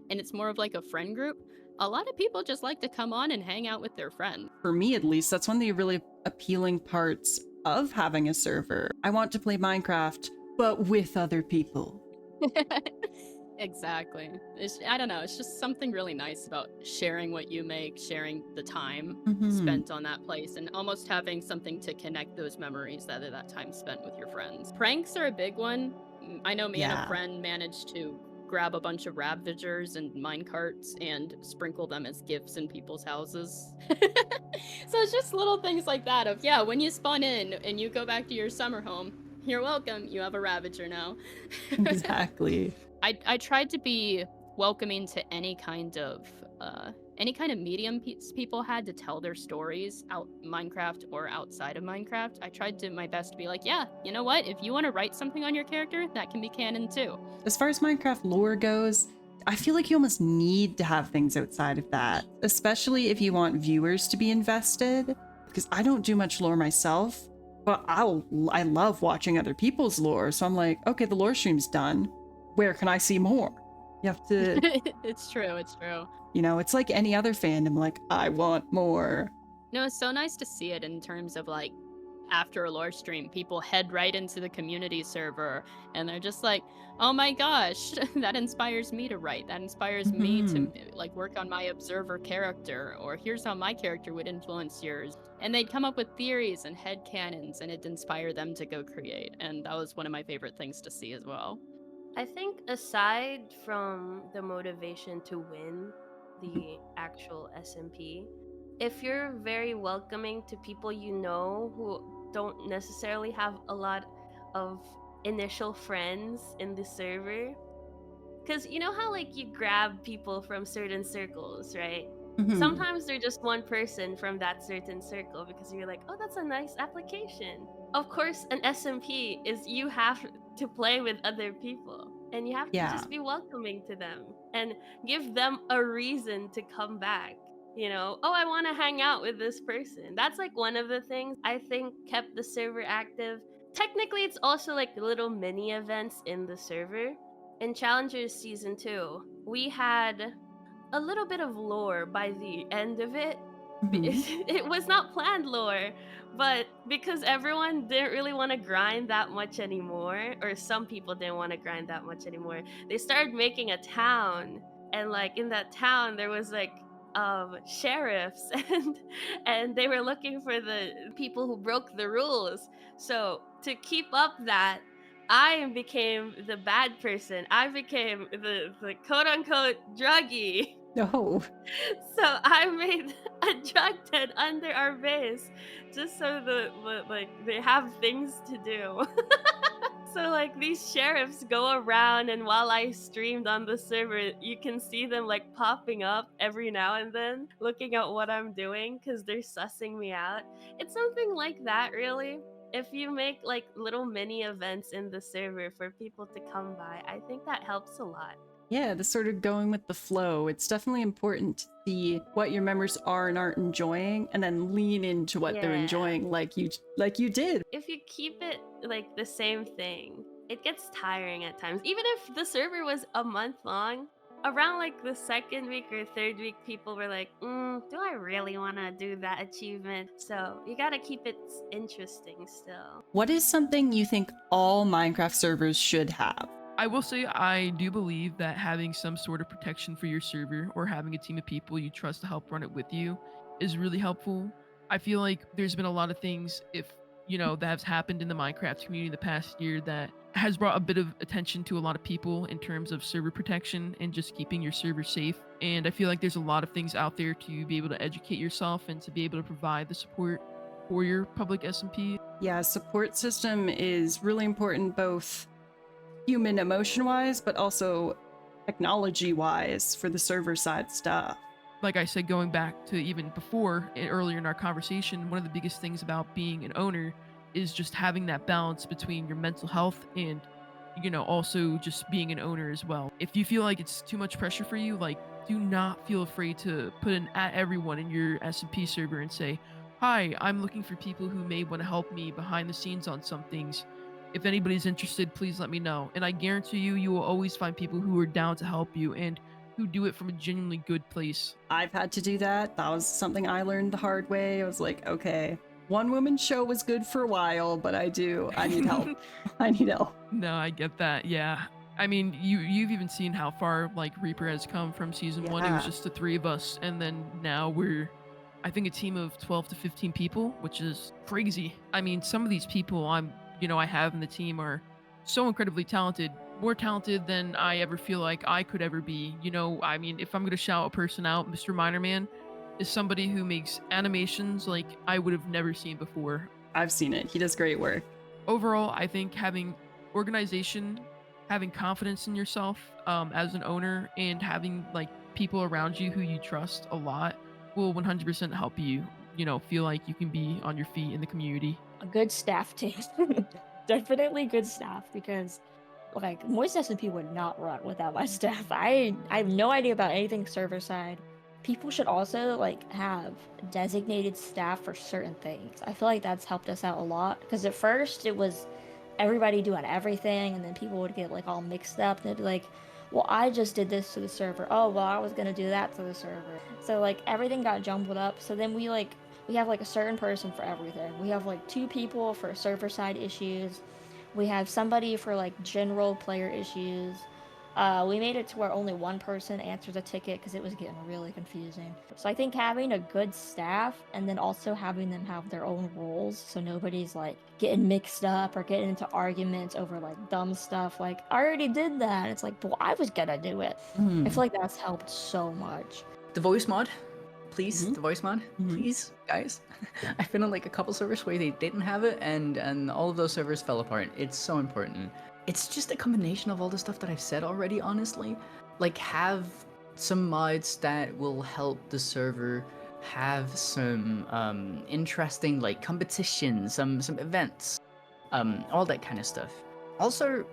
and it's more of like a friend group, a lot of people just like to come on and hang out with their friends. For me, at least, that's one of the really appealing parts of having a server. I want to play Minecraft, but with other people. Exactly. I don't know, it's just something really nice about sharing what you make, sharing the time spent on that place, and almost having something to connect those memories that are that time spent with your friends. Pranks are a big one. I know me and a friend managed to grab a bunch of Ravagers and minecarts and sprinkle them as gifts in people's houses. So it's just little things like that of, yeah, when you spawn in and you go back to your summer home, you're welcome, you have a Ravager now. Exactly. I tried to be welcoming to any kind of medium people had to tell their stories out Minecraft or outside of Minecraft. I tried to my best to be like, yeah, you know what? If you want to write something on your character, that can be canon too. As far as Minecraft lore goes, I feel like you almost need to have things outside of that, especially if you want viewers to be invested, because I don't do much lore myself, but I love watching other people's lore. So I'm like, okay, the lore stream's done. Where can I see more? You have to... It's true, it's true. You know, it's like any other fandom, like, I want more. No, it's so nice to see it in terms of like, after a lore stream, people head right into the community server and they're just like, oh my gosh, that inspires me to write. That inspires me to like work on my observer character, or here's how my character would influence yours. And they'd come up with theories and headcanons and it'd inspire them to go create. And that was one of my favorite things to see as well. I think aside from the motivation to win the actual SMP, if you're very welcoming to people you know who don't necessarily have a lot of initial friends in the server, because you know how like you grab people from certain circles, right? Sometimes they're just one person from that certain circle because you're like, oh, that's a nice application. Of course, an SMP is you have to play with other people and you have to just be welcoming to them and give them a reason to come back. You know, oh, I want to hang out with this person. That's like one of the things I think kept the server active. Technically, it's also like little mini events in the server. In Challengers Season 2, we had a little bit of lore by the end of it. It was not planned lore, but because everyone didn't really want to grind that much anymore, or some people didn't want to grind that much anymore, they started making a town, and like in that town there was like sheriffs and they were looking for the people who broke the rules. So to keep up that, I became the bad person. I became the quote-unquote druggie. No. So I made a drug den under our base just so like they have things to do. So like these sheriffs go around, and while I streamed on the server, you can see them like popping up every now and then looking at what I'm doing because they're sussing me out. It's something like that, really. If you make like little mini events in the server for people to come by, I think that helps a lot. Yeah, the sort of going with the flow. It's definitely important to see what your members are and aren't enjoying, and then lean into what they're enjoying, like you did. If you keep it like the same thing, it gets tiring at times. Even if the server was a month long, around like the second week or third week, people were like, do I really want to do that achievement? So you gotta keep it interesting still. What is something you think all Minecraft servers should have? I will say I do believe that having some sort of protection for your server, or having a team of people you trust to help run it with you, is really helpful. I feel like there's been a lot of things, that has happened in the Minecraft community in the past year that has brought a bit of attention to a lot of people in terms of server protection and just keeping your server safe. And I feel like there's a lot of things out there to be able to educate yourself and to be able to provide the support. for your public SMP. Yeah, support system is really important, both human emotion wise, but also technology wise for the server side stuff. Like I said, going back to even before earlier in our conversation, one of the biggest things about being an owner is just having that balance between your mental health and, also just being an owner as well. If you feel like it's too much pressure for you, like, do not feel afraid to put in at everyone in your SMP server and say, hi, I'm looking for people who may want to help me behind the scenes on some things. If anybody's interested, please let me know. And I guarantee you, you will always find people who are down to help you and who do it from a genuinely good place. I've had to do that. That was something I learned the hard way. I was like, okay, one woman show was good for a while, but I need help. I need help. No, I get that. Yeah. I mean, you've even seen how far like Reaper has come from season 1. It was Yeah. just the 3 of us, and then now we're, I think, a team of 12 to 15 people, which is crazy. I mean, some of these people I have in the team are so incredibly talented, more talented than I ever feel like I could ever be. I mean, if I'm gonna shout a person out, Mr. Minerman is somebody who makes animations like I would have never seen before. I've seen it. He does great work. Overall, I think having organization, having confidence in yourself as an owner, and having like people around you who you trust a lot will 100% help you, feel like you can be on your feet in the community. A good staff team. Definitely good staff, because like Moist SMP would not run without my staff. I have no idea about anything server side. People should also like have designated staff for certain things. I feel like that's helped us out a lot, because at first it was everybody doing everything, and then people would get like all mixed up, and they'd be like, well, I just did this to the server. Oh, well, I was gonna do that to the server. So like everything got jumbled up. So then we have like a certain person for everything. We have like 2 people for server side issues. We have somebody for like general player issues. We made it to where only one person answers a ticket because it was getting really confusing. So I think having a good staff, and then also having them have their own roles, so nobody's like getting mixed up or getting into arguments over like dumb stuff. Like, I already did that. It's like, well, I was gonna do it. I feel like that's helped so much. The voice mod, please. Mhm. The voice mod, Mhm. please, guys. I've been on like a couple servers where they didn't have it, and all of those servers fell apart. It's so important. It's just a combination of all the stuff that I've said already, honestly. Like, have some mods that will help the server, have some interesting like competitions, some events, all that kind of stuff. Also,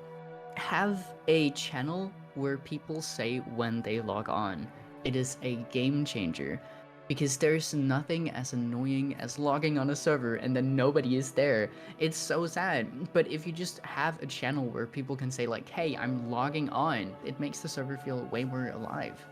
have a channel where people say when they log on. It is a game changer, because there's nothing as annoying as logging on a server and then nobody is there. It's so sad. But if you just have a channel where people can say like, hey, I'm logging on, it makes the server feel way more alive.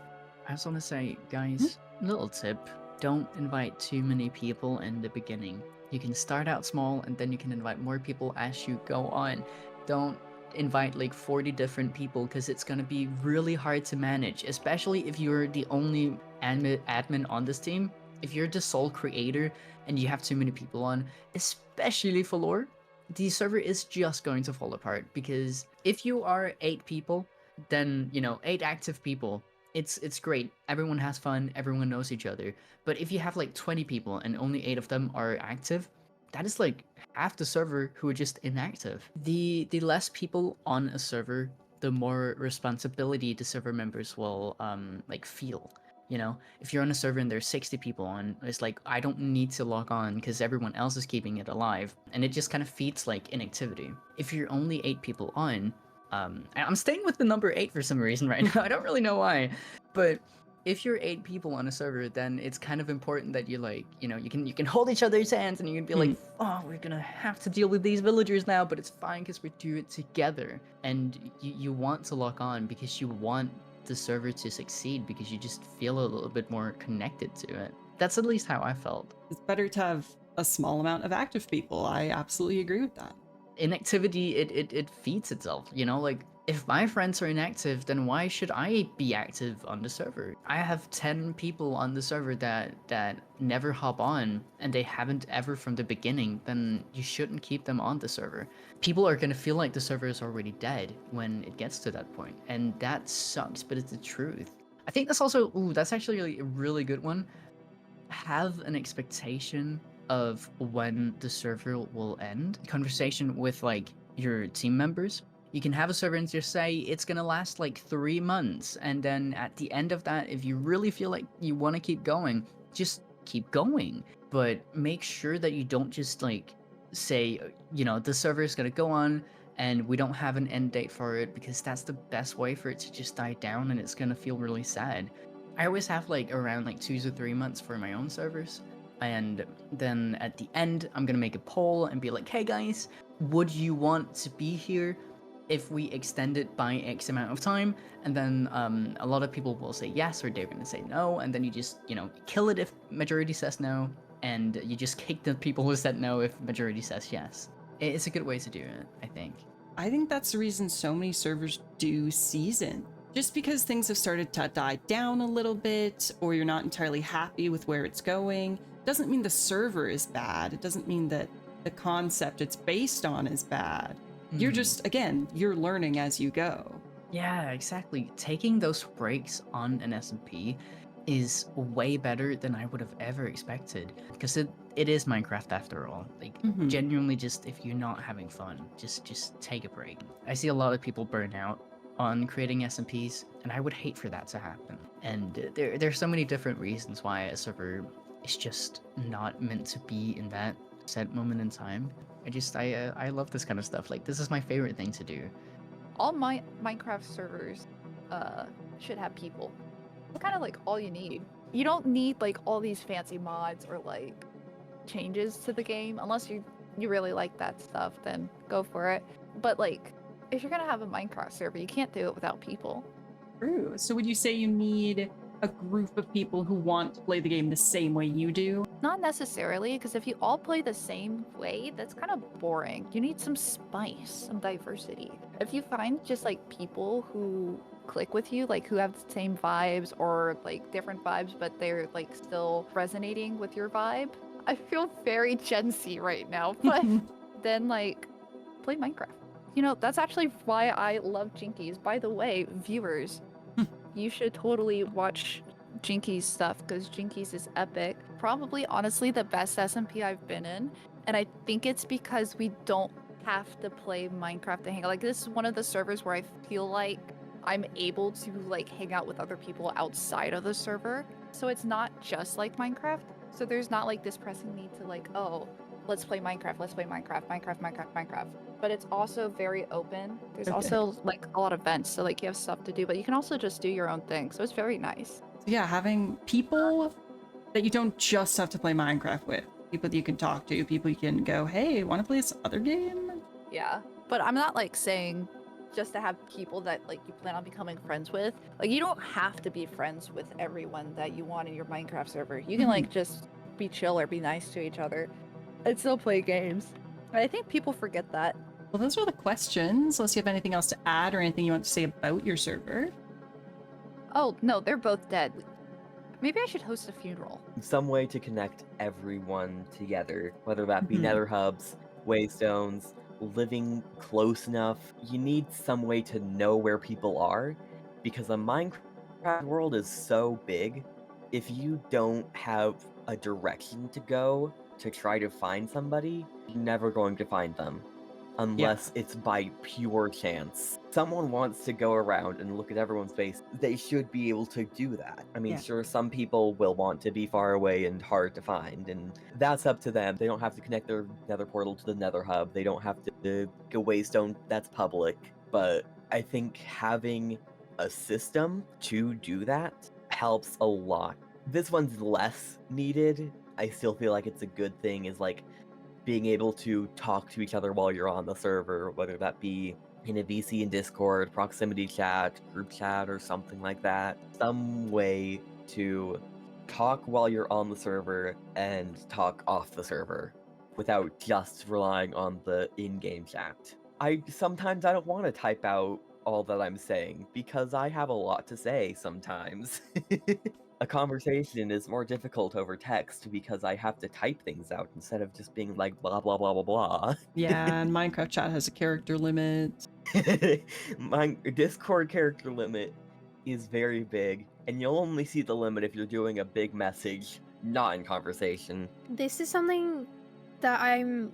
I also want to say, guys, little tip, don't invite too many people in the beginning. You can start out small and then you can invite more people as you go on. Don't invite like 40 different people, because it's gonna be really hard to manage, especially if you're the only admin on this team. If you're the sole creator and you have too many people on, especially for lore, the server is just going to fall apart. Because if you are 8 people, then 8 active people, it's great, everyone has fun, everyone knows each other. But if you have like 20 people and only 8 of them are active, that is like half the server who are just inactive. The less people on a server, the more responsibility the server members will like feel. If you're on a server and there's 60 people on, it's like, I don't need to log on because everyone else is keeping it alive, and it just kind of feeds like inactivity. If you're only 8 people on, I'm staying with the number 8 for some reason right now. I don't really know why, but if you're 8 people on a server, then it's kind of important that you like, you can hold each other's hands, and you can be like, oh, we're gonna have to deal with these villagers now, but it's fine because we do it together. And you want to lock on because you want the server to succeed, because you just feel a little bit more connected to it. That's at least how I felt. It's better to have a small amount of active people. I absolutely agree with that. Inactivity, it feeds itself, like, if my friends are inactive, then why should I be active on the server? I have 10 people on the server that never hop on, and they haven't ever from the beginning, then you shouldn't keep them on the server. People are gonna feel like the server is already dead when it gets to that point, and that sucks, but it's the truth. I think that's also, that's actually a really good one. Have an expectation of when the server will end. Conversation with like your team members. You can have a server and just say it's gonna last like 3 months, and then at the end of that, if you really feel like you want to keep going, just keep going. But make sure that you don't just like say, the server is gonna go on and we don't have an end date for it, because that's the best way for it to just die down and it's gonna feel really sad. I always have like around like 2 to 3 months for my own servers. And then at the end, I'm gonna make a poll and be like, hey guys, would you want to be here if we extend it by X amount of time? And then a lot of people will say yes, or they're gonna say no, and then you just, kill it if majority says no, and you just kick the people who said no if majority says yes. It's a good way to do it, I think. I think that's the reason so many servers do season. Just because things have started to die down a little bit, or you're not entirely happy with where it's going, doesn't mean the server is bad. It doesn't mean that the concept it's based on is bad. You're just, again, you're learning as you go. Yeah, exactly. Taking those breaks on an SMP is way better than I would have ever expected, because it is Minecraft after all. Like, genuinely, just if you're not having fun, just take a break. I see a lot of people burn out on creating SMPs, and I would hate for that to happen. And there's so many different reasons why a server is just not meant to be in that set moment in time. I love this kind of stuff. Like, this is my favorite thing to do. All my Minecraft servers should have people. It's kind of like all you need. You don't need like all these fancy mods or like changes to the game unless you really like that stuff, then go for it. But like, if you're gonna have a Minecraft server, you can't do it without people. True. So would you say you need a group of people who want to play the game the same way you do? Not necessarily, because if you all play the same way, that's kind of boring. You need some spice, some diversity. If you find just like people who click with you, like who have the same vibes or like different vibes, but they're like still resonating with your vibe. I feel very Gen Z right now, but then like play Minecraft. That's actually why I love Jinkies. By the way, viewers, you should totally watch Jinkies stuff, because Jinkies is epic. Probably, honestly, the best SMP I've been in. And I think it's because we don't have to play Minecraft to hang out. Like, this is one of the servers where I feel like I'm able to, like, hang out with other people outside of the server. So it's not just like Minecraft. So there's not, like, this pressing need to, like, oh, let's play Minecraft, Minecraft. But it's also very open. There's also, like, a lot of events, so, like, you have stuff to do, but you can also just do your own thing. So it's very nice. Yeah, having people that you don't just have to play Minecraft with. People that you can talk to, people you can go, hey, want to play this other game? Yeah, but I'm not, like, saying just to have people that, like, you plan on becoming friends with. Like, you don't have to be friends with everyone that you want in your Minecraft server. You can, like, just be chill or be nice to each other and still play games. I think people forget that. Well, those are the questions, unless you have anything else to add or anything you want to say about your server. Oh, no, they're both dead. Maybe I should host a funeral. Some way to connect everyone together, whether that be nether hubs, waystones, living close enough. You need some way to know where people are, because a Minecraft world is so big. If you don't have a direction to go to try to find somebody, you're never going to find them. Unless it's by pure chance. Someone wants to go around and look at everyone's face, they should be able to do that. I mean, sure, some people will want to be far away and hard to find, and that's up to them. They don't have to connect their nether portal to the nether hub. They don't have to go waystone, that's public. But I think having a system to do that helps a lot. This one's less needed. I still feel like it's a good thing, is like being able to talk to each other while you're on the server, whether that be in a VC in Discord, proximity chat, group chat, or something like that. Some way to talk while you're on the server and talk off the server without just relying on the in-game chat. Sometimes I don't want to type out all that I'm saying, because I have a lot to say sometimes. A conversation is more difficult over text because I have to type things out instead of just being like blah blah blah blah blah. Yeah, and Minecraft chat has a character limit. My Discord character limit is very big, and you'll only see the limit if you're doing a big message not in conversation. This is something that I'm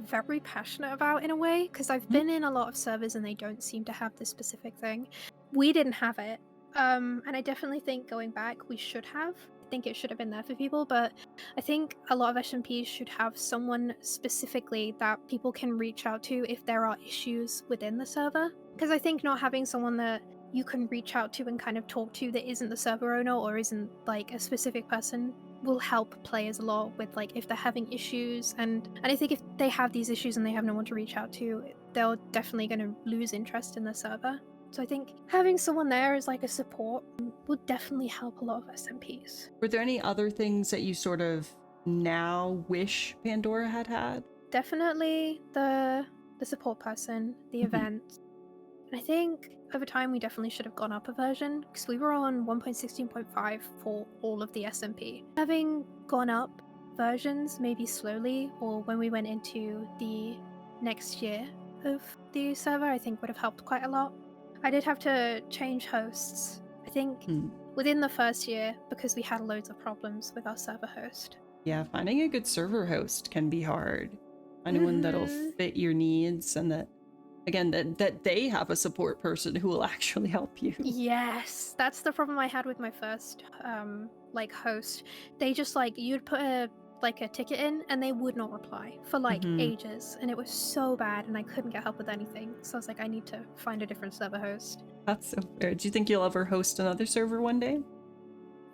very passionate about in a way, because I've been in a lot of servers and they don't seem to have this specific thing. We didn't have it. And I definitely think going back, we should have. I think it should have been there for people, but I think a lot of SMPs should have someone specifically that people can reach out to if there are issues within the server. Because I think not having someone that you can reach out to and kind of talk to that isn't the server owner or isn't like a specific person will help players a lot with like if they're having issues, and I think if they have these issues and they have no one to reach out to, they're definitely going to lose interest in the server. So I think having someone there as like a support would definitely help a lot of SMPs. Were there any other things that you sort of now wish Pandora had had? Definitely the support person, the event. And I think over time we definitely should have gone up a version, because we were on 1.16.5 for all of the SMP. Having gone up versions maybe slowly, or when we went into the next year of the server, I think would have helped quite a lot. I did have to change hosts, I think within the first year, because we had loads of problems with our server host. Yeah, finding a good server host can be hard. Finding one that'll fit your needs, and that, again, that they have a support person who will actually help you. Yes, that's the problem I had with my first like host. They just like, you'd put a ticket in and they would not reply for like ages, and it was so bad and I couldn't get help with anything. So I was like, I need to find a different server host. That's so fair. Do you think you'll ever host another server one day?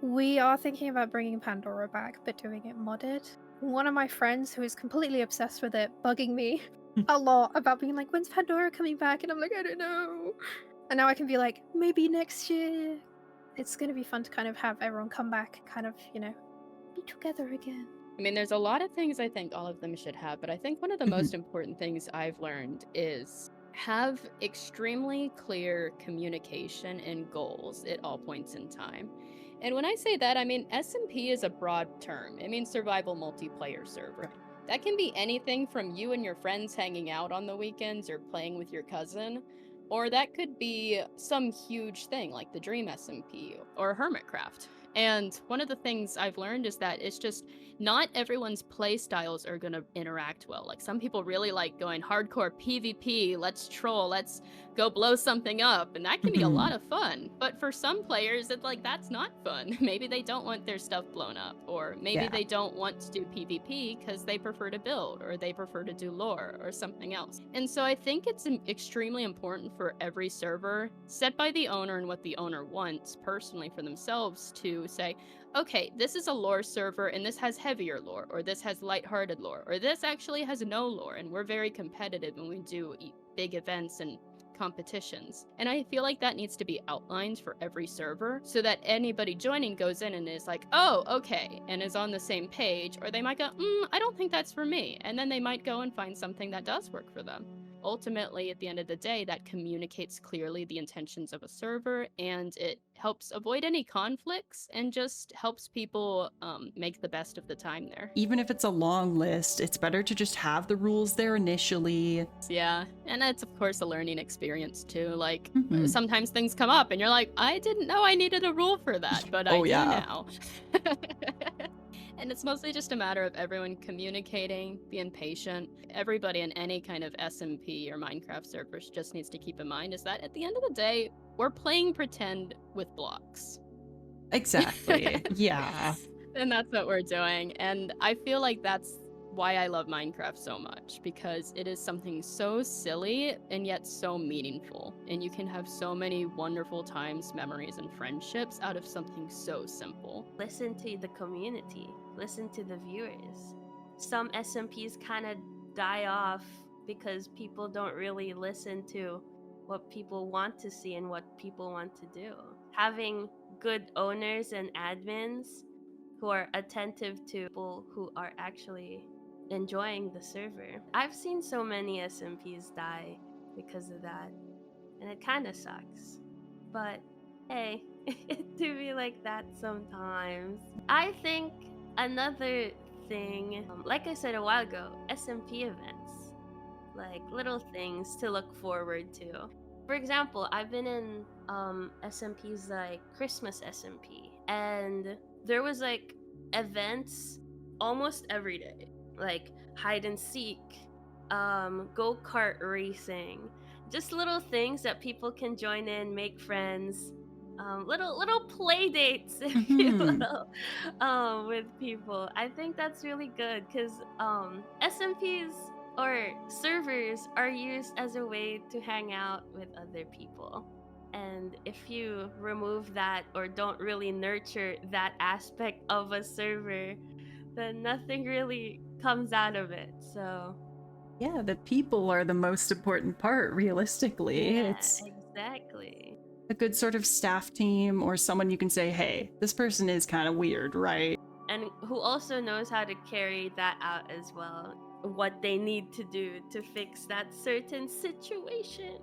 We are thinking about bringing Pandora back, but doing it modded. One of my friends who is completely obsessed with it, bugging me a lot about being like, when's Pandora coming back? And I'm like, I don't know. And now I can be like, maybe next year. It's going to be fun to kind of have everyone come back, kind of, you know, be together again. I mean, there's a lot of things I think all of them should have, but I think one of the most important things I've learned is have extremely clear communication and goals at all points in time. And when I say that, I mean SMP is a broad term. It means survival multiplayer server. That can be anything from you and your friends hanging out on the weekends or playing with your cousin, or that could be some huge thing like the Dream SMP or Hermitcraft. And one of the things I've learned is that it's just not everyone's play styles are going to interact well. Like some people really like going hardcore PvP, let's troll, let's go blow something up, and that can be a lot of fun. But for some players, it's like that's not fun. Maybe they don't want their stuff blown up, or maybe they don't want to do PvP because they prefer to build, or they prefer to do lore or something else. And so I think it's extremely important for every server set by the owner and what the owner wants personally for themselves to say, okay, this is a lore server and this has heavier lore, or this has lighthearted lore, or this actually has no lore and we're very competitive and we do big events and competitions. And I feel like that needs to be outlined for every server so that anybody joining goes in and is like, oh, okay, and is on the same page, or they might go, I don't think that's for me. And then they might go and find something that does work for them. Ultimately, at the end of the day, that communicates clearly the intentions of a server, and it helps avoid any conflicts and just helps people make the best of the time there. Even if it's a long list, it's better to just have the rules there initially. Yeah, and it's of course a learning experience too. Like sometimes things come up and you're like, I didn't know I needed a rule for that, but I do now. And it's mostly just a matter of everyone communicating, being patient. Everybody in any kind of SMP or Minecraft servers just needs to keep in mind is that at the end of the day, we're playing pretend with blocks. Exactly. Yeah. And that's what we're doing. And I feel like that's why I love Minecraft so much, because it is something so silly and yet so meaningful. And you can have so many wonderful times, memories, and friendships out of something so simple. Listen to the community, listen to the viewers. Some SMPs kind of die off because people don't really listen to what people want to see and what people want to do. Having good owners and admins who are attentive to people who are actually enjoying the server. I've seen so many SMPs die because of that, and it kind of sucks. But hey, it do be like that sometimes. I think another thing, like I said a while ago, SMP events. Like little things to look forward to. For example, I've been in SMPs like Christmas SMP, and there was like events almost every day, like hide and seek, go-kart racing, just little things that people can join in, make friends, little play dates, if you Mhm. will, with people. I think that's really good because SMPs or servers are used as a way to hang out with other people. And if you remove that or don't really nurture that aspect of a server, then nothing really comes out of it. So, Yeah, the people are the most important part, realistically. yeah, It's exactly. a good sort of staff team or someone you can say, hey, this person is kind of weird, right? And who also knows how to carry that out as well. What they need to do to fix that certain situation.